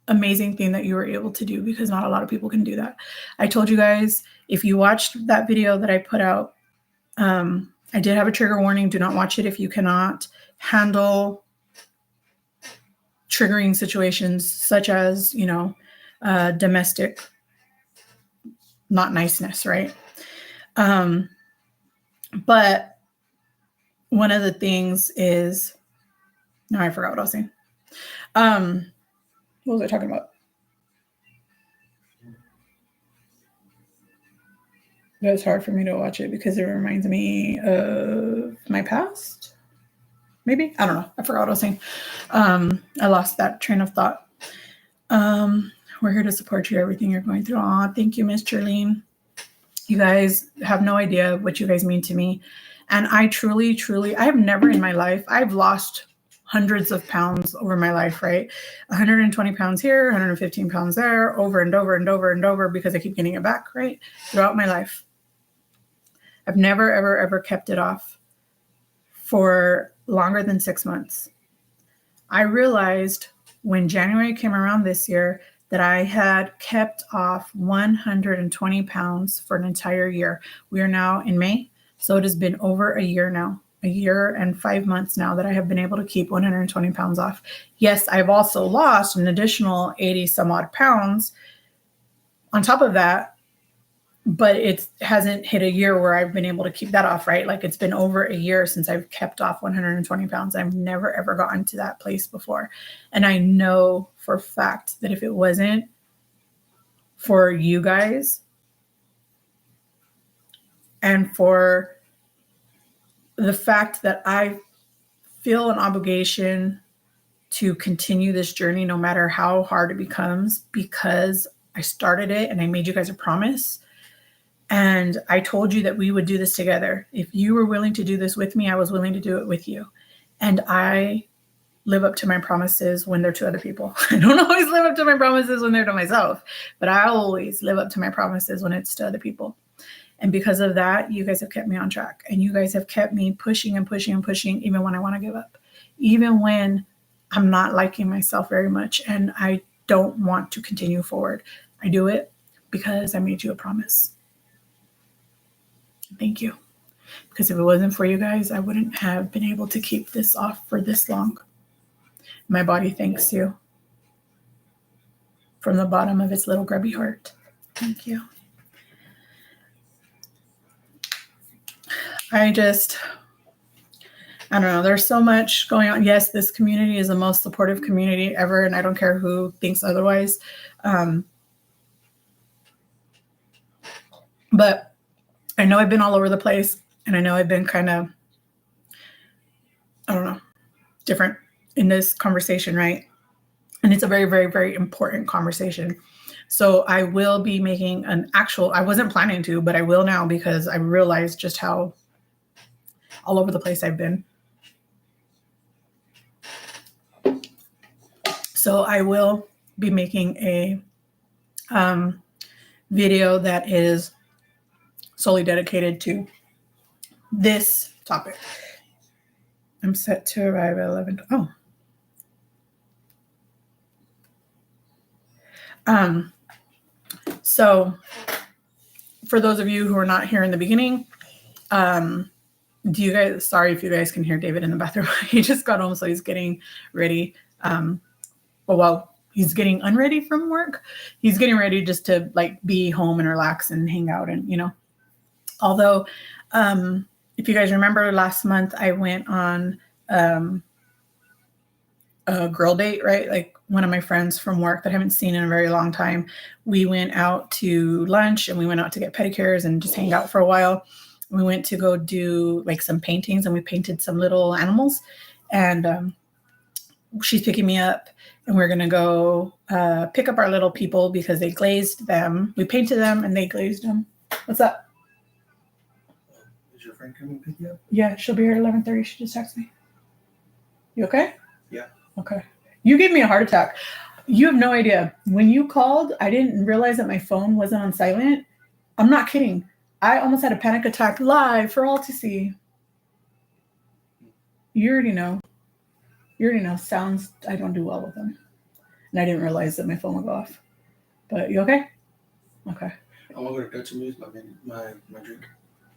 thing that you were able to do, because not a lot of people can do that. I told you guys, if you watched that video that I put out, I did have a trigger warning. Do not watch it if you cannot handle triggering situations such as, domestic not niceness, right? But one of the things is, now I forgot what I was saying. What was I talking about? It's hard for me to watch it because it reminds me of my past. Maybe, I don't know. I forgot what I was saying. I lost that train of thought. We're here to support you, everything you're going through. Aw, thank you, Miss Charlene. You guys have no idea what you guys mean to me. And I truly, I have never in my life, I've lost hundreds of pounds over my life, right? 120 pounds here, 115 pounds there, over and over and over and over, because I keep getting it back, right? Throughout my life. I've never, ever, ever kept it off for longer than 6 months. I realized when January came around this year that I had kept off 120 pounds for an entire year. We are now in May, so it has been over a year now a year and 5 months now that I have been able to keep 120 pounds off. Yes, I've also lost an additional 80 some odd pounds on top of that, but it hasn't hit a year where I've been able to keep that off, right? Like it's been over a year since I've kept off 120 pounds. I've never, ever gotten to that place before. And I know for a fact that if it wasn't for you guys and for the fact that I feel an obligation to continue this journey, no matter how hard it becomes, because I started it and I made you guys a promise. And I told you that we would do this together. If you were willing to do this with me, I was willing to do it with you. And I live up to my promises when they're to other people. I don't always live up to my promises when they're to myself, but I always live up to my promises when it's to other people. And because of that, you guys have kept me on track. And you guys have kept me pushing and pushing and pushing, even when I want to give up. Even when I'm not liking myself very much and I don't want to continue forward. I do it because I made you a promise. Thank you. Because if it wasn't for you guys, I wouldn't have been able to keep this off for this long. My body thanks you from the bottom of its little grubby heart. Thank you. I don't know. There's so much going on. Yes, this community is the most supportive community ever, and I don't care who thinks otherwise. But I know I've been all over the place, and I know I've been kind of, different in this conversation, right? And it's a very, very, very important conversation. So I will be making I wasn't planning to, but I will now because I realized just how all over the place I've been. So I will be making a video that is solely dedicated to this topic. I'm set to arrive at 11. So for those of you who are not here in the beginning, sorry if you guys can hear David in the bathroom. He just got home, so he's getting ready. He's getting unready from work. He's getting ready just to be home and relax and hang out and, although, if you guys remember last month, I went on, a girl date, right? Like one of my friends from work that I haven't seen in a very long time. We went out to lunch and we went out to get pedicures and just hang out for a while. We went to go do some paintings and we painted some little animals. And she's picking me up and we're going to go pick up our little people because they glazed them. We painted them and they glazed them. What's up? Is your friend coming to pick you up? Yeah, she'll be here at 11:30. She just texted me. You okay? Yeah. Okay. You gave me a heart attack. You have no idea. When you called, I didn't realize that my phone wasn't on silent. I'm not kidding. I almost had a panic attack live for all to see. You already know. Sounds, I don't do well with them. And I didn't realize that my phone would go off. But you okay? Okay. I want to go to Dutch and use my drink.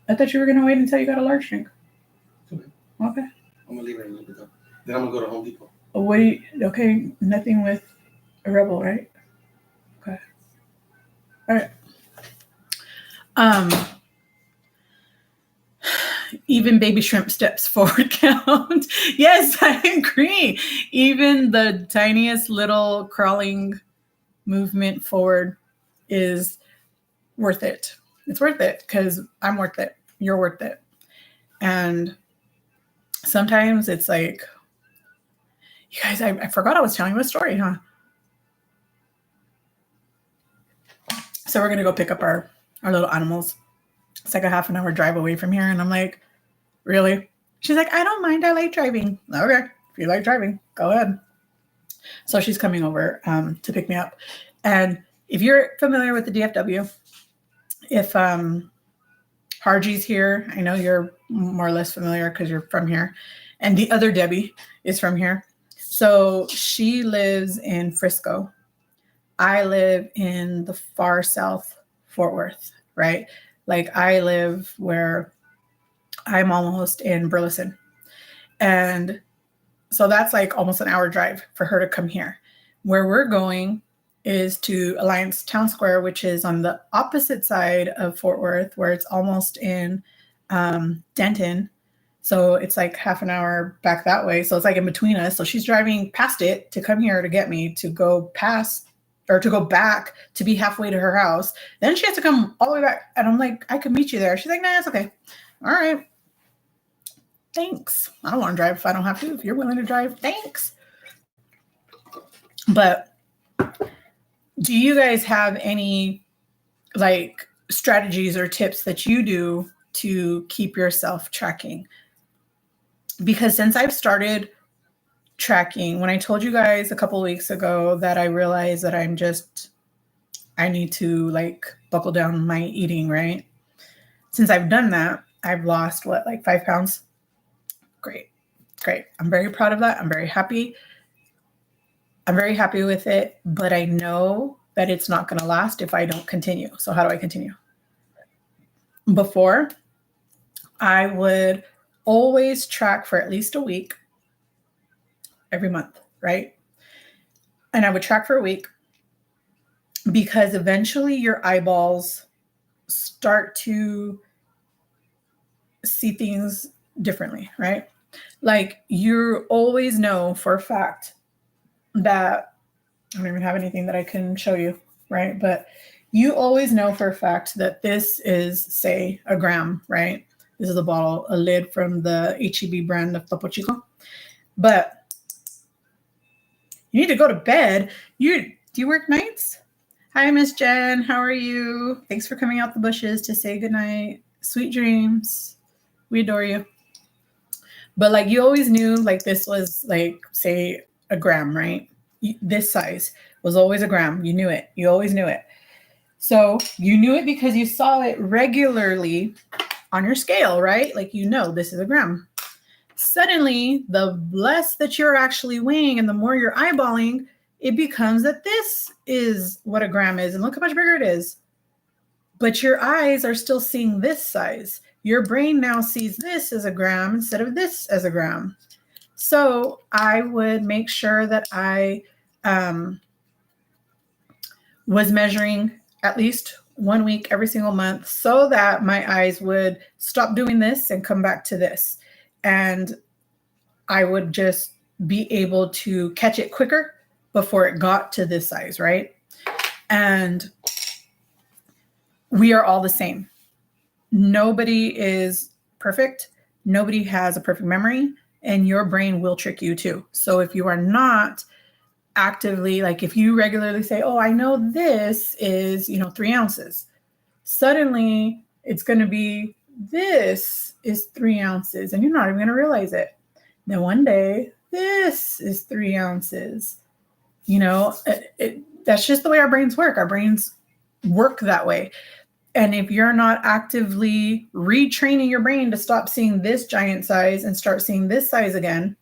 I thought you were going to wait until you got a large drink. Okay. I'm going to leave it in a little bit though. Then I'm going to go to Home Depot. Okay, nothing with a Rebel, right? Okay. All right. Even baby shrimp steps forward count. Yes, I agree. Even the tiniest little crawling movement forward is worth it. It's worth it because I'm worth it. You're worth it. And sometimes it's like, you guys, I forgot I was telling you a story, huh? So we're going to go pick up our little animals. It's like a half an hour drive away from here. And I'm like, really? She's like, I don't mind. I like driving. Okay. If you like driving, go ahead. So she's coming over to pick me up. And if you're familiar with the DFW, if Harji's here, I know you're more or less familiar because you're from here. And the other Debbie is from here. So she lives in Frisco. I live in the far south, Fort Worth, right? Like I live where I'm almost in Burleson. And so that's like almost an hour drive for her to come here. Where we're going is to Alliance Town Square, which is on the opposite side of Fort Worth, where it's almost in Denton. So it's like half an hour back that way. So it's like in between us. So she's driving past it to come here to get me to go past or to go back to be halfway to her house. Then she has to come all the way back. And I'm like, I could meet you there. She's like, nah, it's okay. All right. Thanks. I don't want to drive if I don't have to. If you're willing to drive, thanks. But do you guys have any like strategies or tips that you do to keep yourself tracking? Because since I've started tracking, when I told you guys a couple of weeks ago that I realized that I need to like buckle down my eating, right? Since I've done that, I've lost like 5 pounds. Great. I'm very proud of that. I'm very happy with it, but I know that it's not going to last if I don't continue. So how do I continue? Before, I would always track for at least a week every month, right? And I would track for a week because eventually your eyeballs start to see things differently, right? Like you always know for a fact that I don't even have anything that I can show you, right? But you always know for a fact that this is, say, a gram, right? This is a lid from the H-E-B brand of Topo Chico. But you need to go to bed. Do you work nights? Hi, Miss Jen. How are you? Thanks for coming out the bushes to say goodnight. Sweet dreams. We adore you. But like you always knew like this was like, say, a gram, right? This size was always a gram. You knew it. You always knew it. So you knew it because you saw it regularly on your scale, right? Like, you know, this is a gram. Suddenly, the less that you're actually weighing and the more you're eyeballing, it becomes that this is what a gram is. And look how much bigger it is. But your eyes are still seeing this size. Your brain now sees this as a gram instead of this as a gram. So I would make sure that I was measuring at least 1 week every single month so that my eyes would stop doing this and come back to this. And I would just be able to catch it quicker before it got to this size, right? And we are all the same. Nobody is perfect. Nobody has a perfect memory, and your brain will trick you too. So if you are not actively, like if you regularly say, oh, I know this is, 3 ounces, suddenly it's going to be, this is 3 ounces, and you're not even going to realize it. Then one day, this is 3 ounces. That's just the way our brains work. Our brains work that way. And if you're not actively retraining your brain to stop seeing this giant size and start seeing this size again,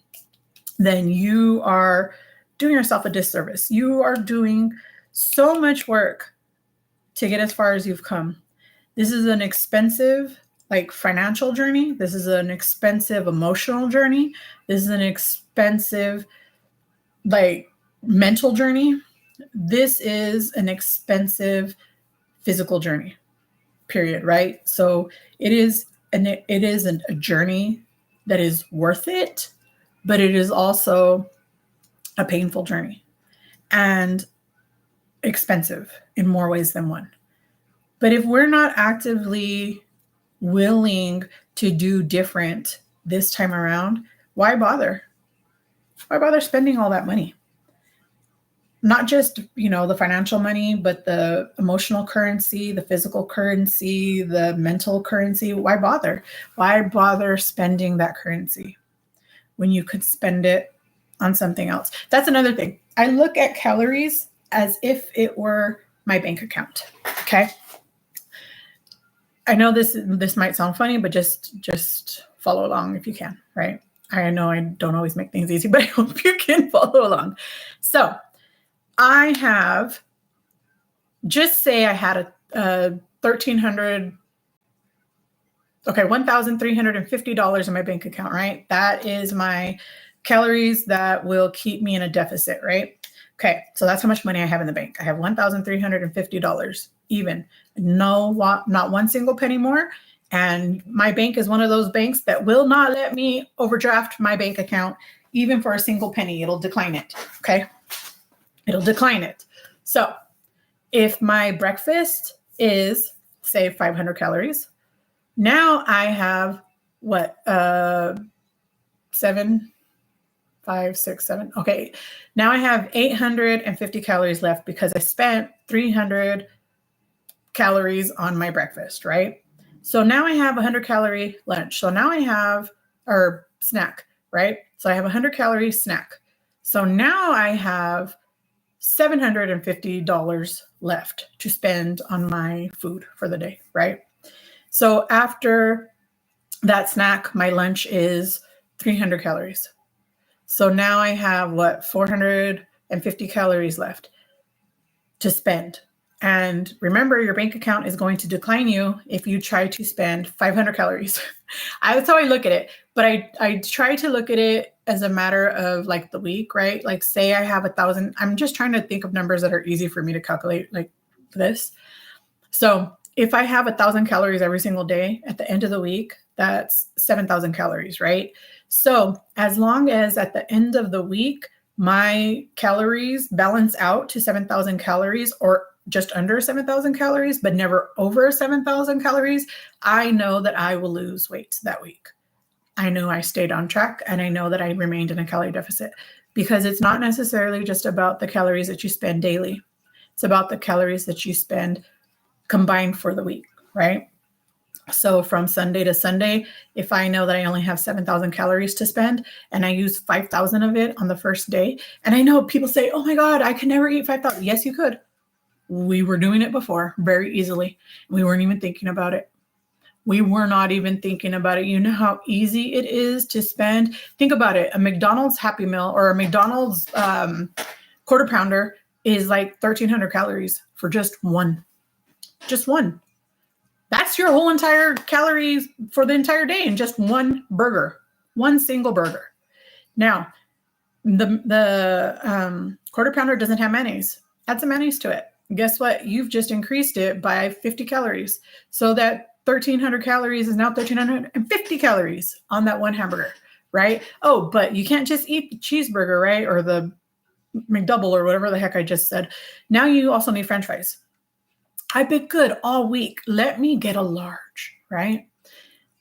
then you are doing yourself a disservice. You are doing so much work to get as far as you've come. This is an expensive, financial journey. This is an expensive emotional journey. This is an expensive, mental journey. This is an expensive physical journey, period, right? So it is a journey that is worth it, but it is also a painful journey and expensive in more ways than one. But if we're not actively willing to do different this time around, why bother? Why bother spending all that money? Not just, the financial money, but the emotional currency, the physical currency, the mental currency. Why bother? Why bother spending that currency when you could spend it on something else? That's another thing. I look at calories as if it were my bank account. Okay. I know this might sound funny, but just follow along if you can, right? I know I don't always make things easy, but I hope you can follow along. So I have, just say I had a 1,300 Okay, $1,350 in my bank account, right? That is my calories that will keep me in a deficit, right? Okay, so that's how much money I have in the bank. I have $1,350 even. No, not one single penny more. And my bank is one of those banks that will not let me overdraft my bank account even for a single penny. It'll decline it. Okay, it'll decline it. So if my breakfast is, say, 500 calories, now I have what, 7, 5, 6, 7. Okay. Now I have 850 calories left because I spent 300 calories on my breakfast, right? So now I have a 100-calorie lunch. So now I have, or snack, right? So I have a 100-calorie snack. So now I have $750 left to spend on my food for the day, right? So after that snack, my lunch is 300 calories. So now I have what, 450 calories left to spend. And remember, your bank account is going to decline you if you try to spend 500 calories. That's how I look at it. But I try to look at it as a matter of like the week, right? Like say I have 1,000. I'm just trying to think of numbers that are easy for me to calculate like this. So if I have 1,000 calories every single day at the end of the week, that's 7,000 calories, right? So as long as at the end of the week, my calories balance out to 7,000 calories or just under 7,000 calories, but never over 7,000 calories, I know that I will lose weight that week. I know I stayed on track and I know that I remained in a calorie deficit because it's not necessarily just about the calories that you spend daily. It's about the calories that you spend combined for the week, right? So from Sunday to Sunday, if I know that I only have 7,000 calories to spend and I use 5,000 of it on the first day, and I know people say, oh my God, I can never eat 5,000. Yes, you could. We were doing it before very easily. We weren't even thinking about it. We were not even thinking about it. You know how easy it is to spend. Think about it. A McDonald's Happy Meal or a McDonald's quarter pounder is like 1,300 calories for just one. Just one. That's your whole entire calories for the entire day in just one burger, one single burger. Now, the quarter pounder doesn't have mayonnaise. Add some mayonnaise to it. Guess what? You've just increased it by 50 calories. So that 1,300 calories is now 1,350 calories on that one hamburger, right? Oh, but you can't just eat the cheeseburger, right? Or the McDouble or whatever the heck I just said. Now you also need French fries. I've been good all week. Let me get a large, right?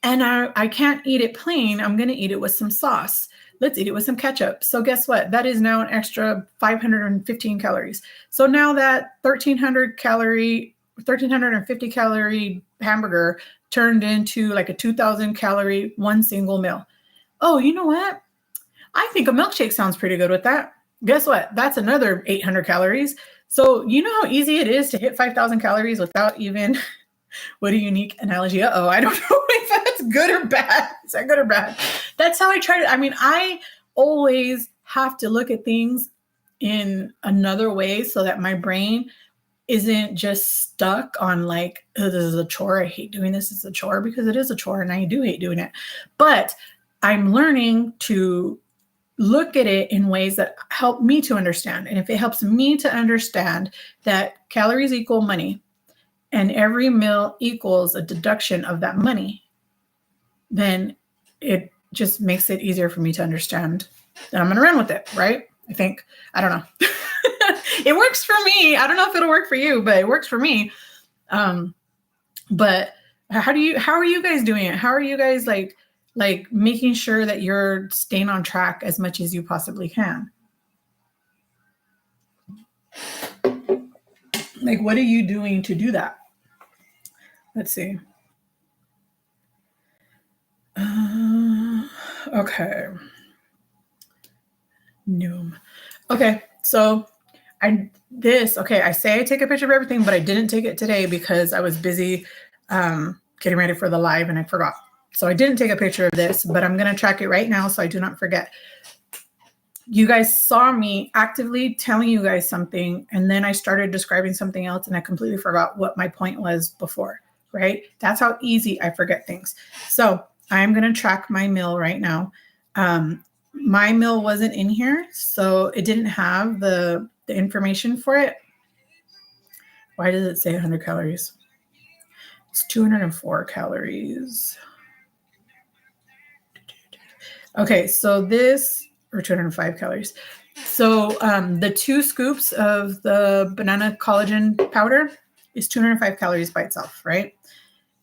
And I can't eat it plain. I'm going to eat it with some sauce. Let's eat it with some ketchup. So guess what? That is now an extra 515 calories. So now that 1,350 calorie hamburger turned into like a 2,000 calorie one single meal. Oh, you know what? I think a milkshake sounds pretty good with that. Guess what? That's another 800 calories. So you know how easy it is to hit 5,000 calories without even what a unique analogy. Uh-oh, I don't know if that's good or bad. Is that good or bad? That's how I try to, I always have to look at things in another way so that my brain isn't just stuck on like, oh, this is a chore. I hate doing this. It's a chore because it is a chore and I do hate doing it. But I'm learning to look at it in ways that help me to understand. And if it helps me to understand that calories equal money and every meal equals a deduction of that money, then it just makes it easier for me to understand. And I'm going to run with it, right? I think. I don't know. It works for me. I don't know if it'll work for you, but it works for me. But how are you guys doing it? How are you guys like making sure that you're staying on track as much as you possibly can? Like, what are you doing to do that? Let's see. Okay. No. Okay. So I say I take a picture of everything, but I didn't take it today because I was busy getting ready for the live and I forgot. So I didn't take a picture of this, but I'm going to track it right now so I do not forget. You guys saw me actively telling you guys something, and then I started describing something else, and I completely forgot what my point was before. right? That's how easy I forget things. So I'm going to track my meal right now. My meal wasn't in here, so it didn't have the information for it. Why does it say 100 calories? It's 204 calories. Okay, so this, or 205 calories. So the 2 scoops of the banana collagen powder is 205 calories by itself, right?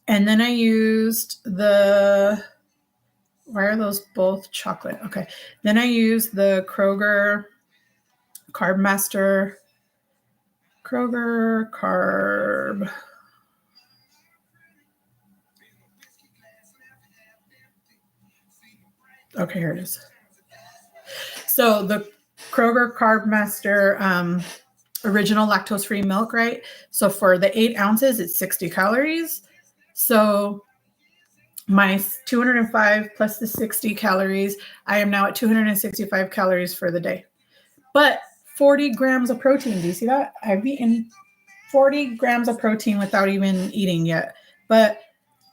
And then I used the, why are those both chocolate? Okay. Then I used the Kroger Carb Master, Kroger Carb. Okay, here it is. So the Kroger Carb Master original lactose-free milk, right? So for the 8 ounces, it's 60 calories. So my 205 plus the 60 calories, I am now at 265 calories for the day. But 40 grams of protein. Do you see that? I've eaten 40 grams of protein without even eating yet. But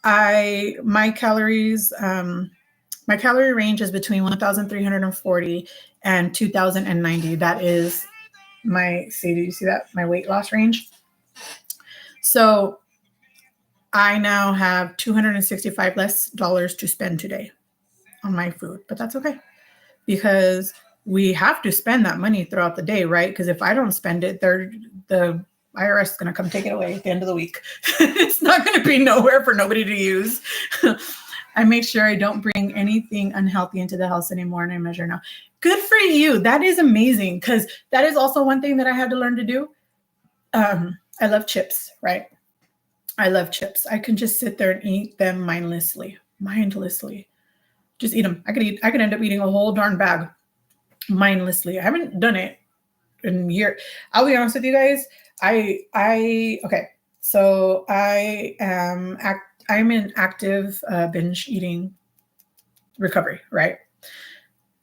my calories, my calorie range is between 1,340 and 2,090. That is my, see, do you see that? My weight loss range. So I now have $265 less to spend today on my food, but that's okay because we have to spend that money throughout the day, right? Because if I don't spend it, the IRS is going to come take it away at the end of the week. It's not going to be nowhere for nobody to use. I make sure I don't bring anything unhealthy into the house anymore, and I measure now. Good for you. That is amazing, because that is also one thing that I had to learn to do. I love chips, right? I love chips. I can just sit there and eat them mindlessly. Just eat them. I could end up eating a whole darn bag mindlessly. I haven't done it in years. I'll be honest with you guys. Okay. So I'm in active binge eating recovery, right?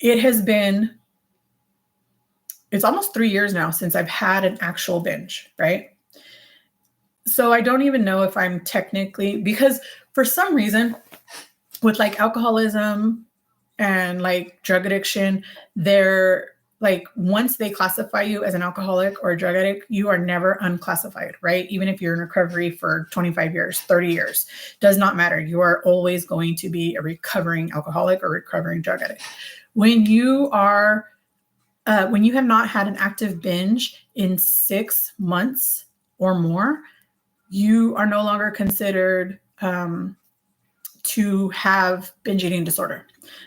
It's almost 3 years now since I've had an actual binge, right? So I don't even know if I'm technically, because for some reason with like alcoholism and like drug addiction, they're like, once they classify you as an alcoholic or a drug addict, you are never unclassified, right? Even if you're in recovery for 25 years, 30 years, does not matter. You are always going to be a recovering alcoholic or recovering drug addict. When you have not had an active binge in 6 months or more, you are no longer considered to have binge eating disorder.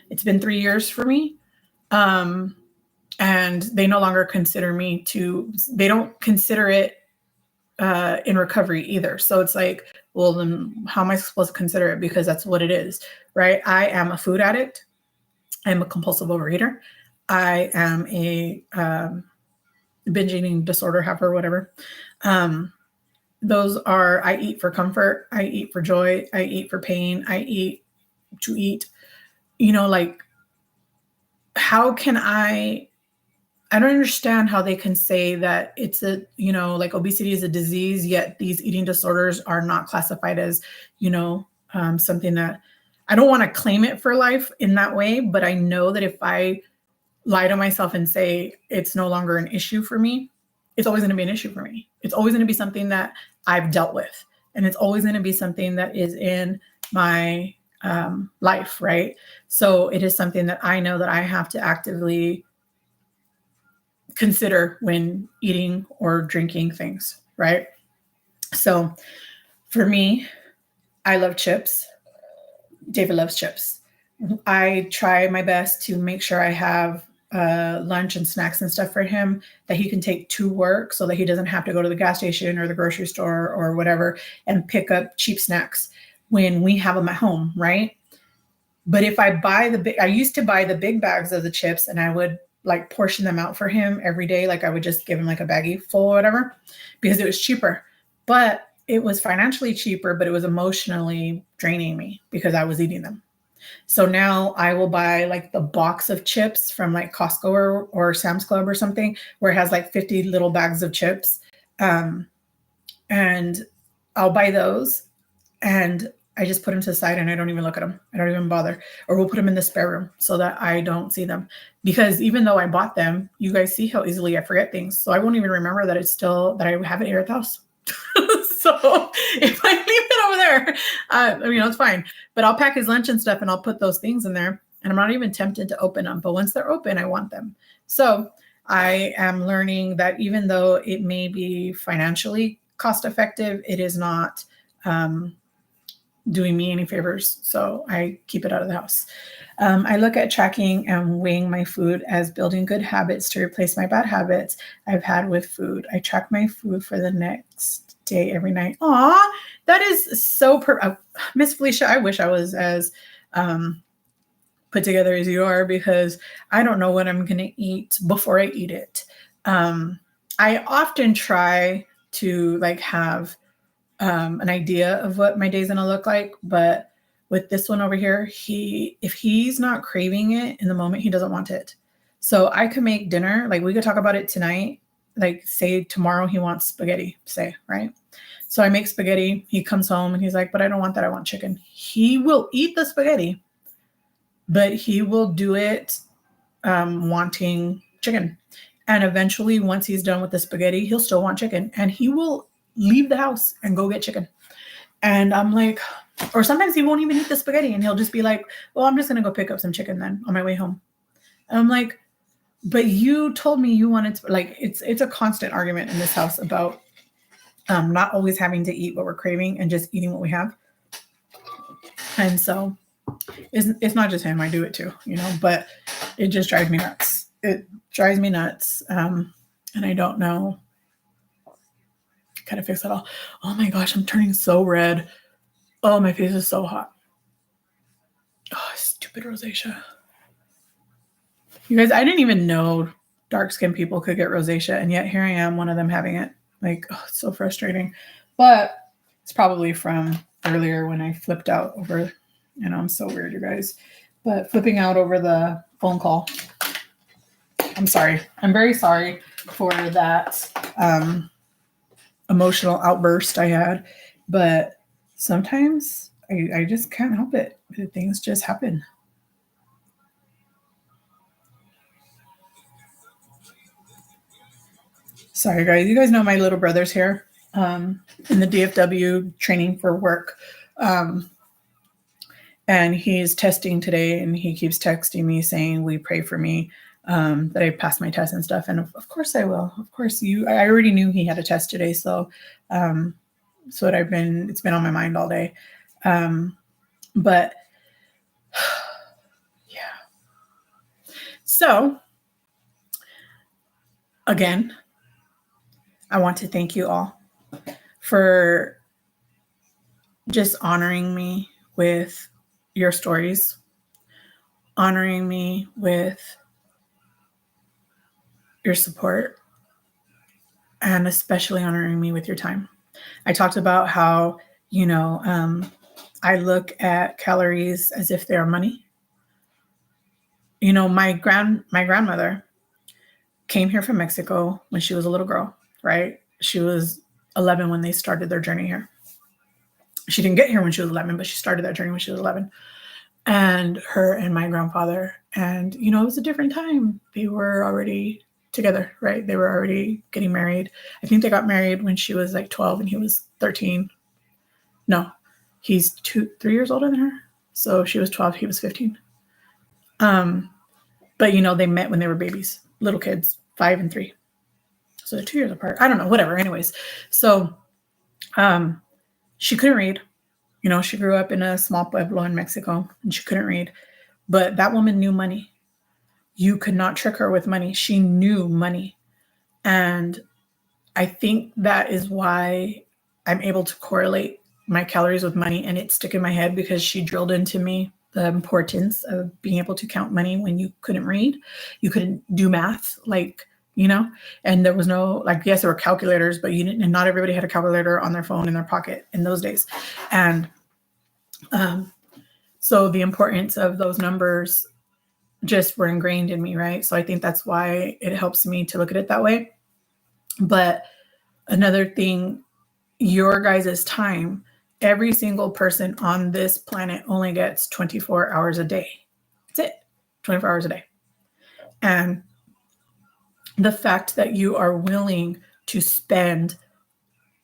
It's been 3 years for me. And they no longer consider they don't consider it in recovery either. So it's like, well, then how am I supposed to consider it? Because that's what it is, right? I am a food addict. I'm a compulsive overeater. I am a binge eating disorder, however, whatever. I eat for comfort. I eat for joy. I eat for pain. I eat to eat, like, how can I don't understand how they can say that it's like obesity is a disease, yet these eating disorders are not classified as, something that I don't want to claim it for life in that way. But I know that if I lie to myself and say it's no longer an issue for me, it's always going to be an issue for me. It's always going to be something that I've dealt with. And it's always going to be something that is in my life, right? So it is something that I know that I have to actively consider when eating or drinking things, right? So for me, I love chips. David loves chips. I try my best to make sure I have lunch and snacks and stuff for him that he can take to work so that he doesn't have to go to the gas station or the grocery store or whatever and pick up cheap snacks when we have them at home, right? But if I used to buy the big bags of the chips and I would like portion them out for him every day. Like I would just give him like a baggie full or whatever, because it was cheaper, but it was financially cheaper, but it was emotionally draining me because I was eating them. So now I will buy like the box of chips from like Costco or Sam's Club or something, where it has like 50 little bags of chips. And I'll buy those. and I just put them to the side and I don't even look at them. I don't even bother. Or we'll put them in the spare room so that I don't see them. Because even though I bought them, you guys see how easily I forget things. So I won't even remember that it's still, that I have it here at the house. So if I leave it over there, it's fine. But I'll pack his lunch and stuff and I'll put those things in there. And I'm not even tempted to open them. But once they're open, I want them. So I am learning that even though it may be financially cost effective, it is not doing me any favors. So I keep it out of the house. I look at tracking and weighing my food as building good habits to replace my bad habits I've had with food. I track my food for the next day every night. Aw, that is so Miss Felicia, I wish I was as put together as you are, because I don't know what I'm going to eat before I eat it. I often try to have an idea of what my day's going to look like, but with this one over here, if he's not craving it in the moment, he doesn't want it. So I could make dinner, we could talk about it tonight, say tomorrow he wants spaghetti, right? So I make spaghetti, he comes home and he's like, but I don't want that, I want chicken. He will eat the spaghetti, but he will do it wanting chicken. And eventually, once he's done with the spaghetti, he'll still want chicken, and he will leave the house and go get chicken. And I'm like, or sometimes he won't even eat the spaghetti and he'll just be like, well, I'm just going to go pick up some chicken then on my way home. And I'm like, but you told me you wanted to, it's a constant argument in this house about not always having to eat what we're craving and just eating what we have. And so it's not just him. I do it too, but it just drives me nuts. It drives me nuts. And I don't know how to fix it all. Oh my gosh, I'm turning so red. Oh, my face is so hot. Oh, stupid rosacea. You guys, I didn't even know dark-skinned people could get rosacea, and yet here I am, one of them having it. It's so frustrating. But it's probably from earlier when I flipped out over, I'm so weird, you guys. But flipping out over the phone call. I'm sorry. I'm very sorry for that emotional outburst I had. But sometimes I just can't help it. Things just happen. Sorry, guys. You guys know my little brother's here in the DFW training for work. And he's testing today, and he keeps texting me saying, will you pray for me that I pass my test and stuff? And of course I will. Of course, I already knew he had a test today. So it's been on my mind all day. But yeah. So again, I want to thank you all for just honoring me with your stories, honoring me with your support, and especially honoring me with your time. I talked about how, I look at calories as if they're money. My grandmother came here from Mexico when she was a little girl, right? She was 11 when they started their journey here. She didn't get here when she was 11, but she started that journey when she was 11. And her and my grandfather, and, it was a different time. They were already together, right? They were already getting married. I think they got married when she was 12 and he was 13. No, he's 3 years older than her. So she was 12, he was 15. But they met when they were babies, little kids, 5 and 3. So they're 2 years apart. I don't know, whatever. Anyways, so she couldn't read. She grew up in a small pueblo in Mexico, and she couldn't read. But that woman knew money. You could not trick her with money. She knew money. And I think that is why I'm able to correlate my calories with money, and it stuck in my head because she drilled into me the importance of being able to count money when you couldn't read. You couldn't do math, and there was no, yes, there were calculators, but and not everybody had a calculator on their phone in their pocket in those days. And so the importance of those numbers just were ingrained in me, right? So I think that's why it helps me to look at it that way. But another thing, your guys' time Every single person on this planet only gets 24 hours a day. That's it, 24 hours a day. And the fact that you are willing to spend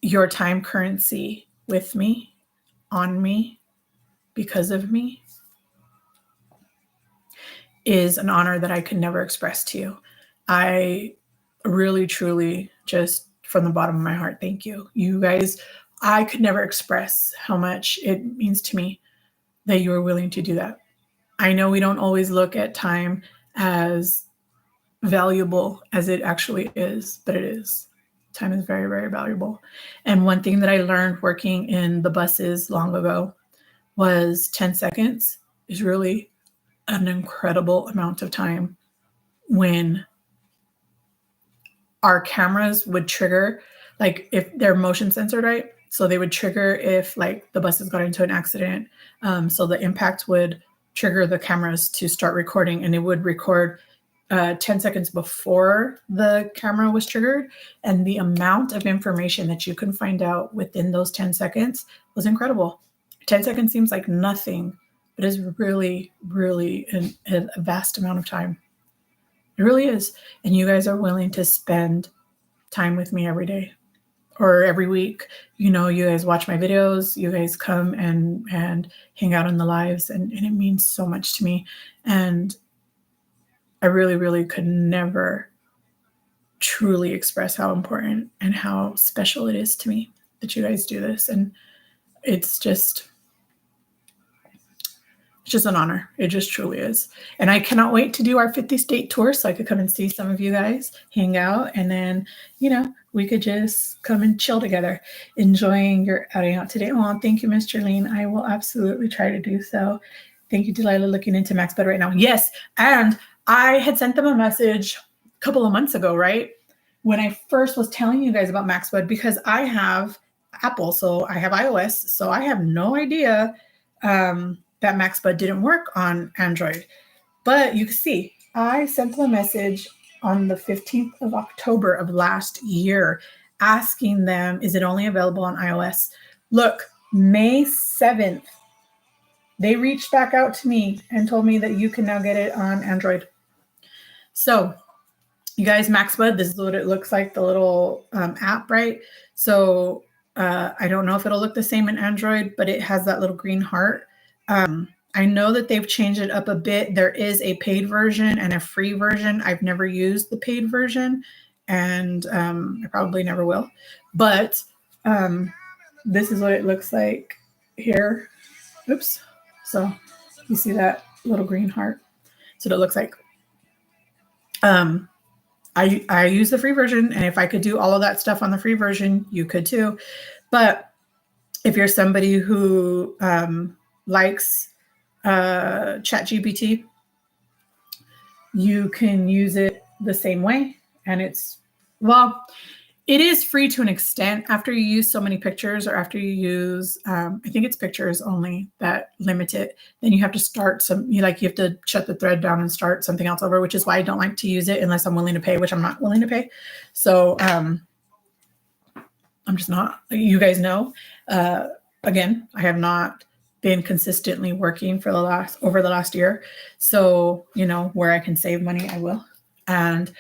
your time currency with me, on me, because of me, is an honor that I could never express to you. I really, truly, just from the bottom of my heart, thank you. You guys, I could never express how much it means to me that you are willing to do that. I know we don't always look at time as valuable as it actually is, but it is. Time is very, very valuable. And one thing that I learned working in the buses long ago was 10 seconds is really an incredible amount of time when our cameras would trigger, like if they're motion censored, right? So they would trigger if like the buses got into an accident. So the impact would trigger the cameras to start recording, and it would record 10 seconds before the camera was triggered. And the amount of information that you can find out within those 10 seconds was incredible. 10 seconds seems like nothing, but it's really, really a vast amount of time. It really is. And you guys are willing to spend time with me every day or every week. You know, you guys watch my videos, you guys come and hang out in the lives, and it means so much to me. And I really, really could never truly express how important and how special it is to me that you guys do this. And it's just an honor. It just truly is. And I cannot wait to do our 50 state tour so I could come and see some of you guys, hang out, and then, you know, we could just come and chill together, enjoying your outing out today. Oh, thank you, Miss Jerlene. I will absolutely try to do so. Thank you, Delilah, looking into MaxBud right now. Yes, and I had sent them a message a couple of months ago, right? When I first was telling you guys about MaxBud, because I have Apple, so I have iOS, so I have no idea that MaxBud didn't work on Android. But you can see, I sent them a message on the 15th of October of last year asking them, is it only available on iOS? Look, May 7th, they reached back out to me and told me that you can now get it on Android. So you guys, MaxBud, this is what it looks like, the little app, right? So I don't know if it'll look the same in Android, but it has that little green heart. I know that they've changed it up a bit. There is a paid version and a free version. I've never used the paid version, and I probably never will. But this is what it looks like here. Oops. So you see that little green heart. So it looks like. I use the free version, and if I could do all of that stuff on the free version, you could too. But if you're somebody who likes ChatGPT, you can use it the same way. And it is free to an extent. After you use so many pictures, or after you use, I think it's pictures only that limit it, then you have to start you have to shut the thread down and start something else over, which is why I don't like to use it unless I'm willing to pay, which I'm not willing to pay. So I'm just not, you guys know, again, I have not been consistently working for over the last year. So, you know, where I can save money, I will. And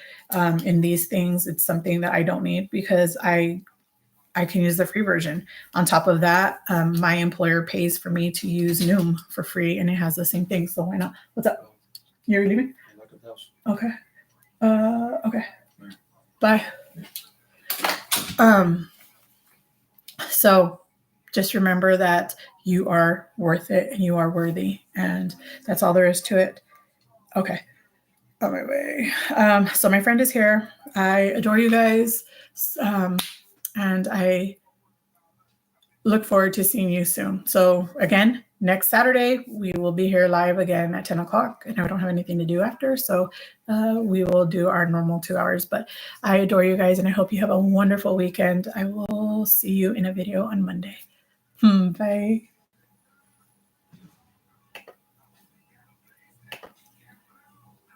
in these things, it's something that I don't need because I can use the free version. On top of that, my employer pays for me to use Noom for free, and it has the same thing. So why not? What's up? You're leaving? Okay. Okay. Bye. So just remember that you are worth it and you are worthy, and that's all there is to it. Okay. On my way. So my friend is here. I adore you guys. And I look forward to seeing you soon. So again, next Saturday, we will be here live again at 10 o'clock, and I don't have anything to do after. So we will do our normal 2 hours, but I adore you guys, and I hope you have a wonderful weekend. I will see you in a video on Monday. Bye.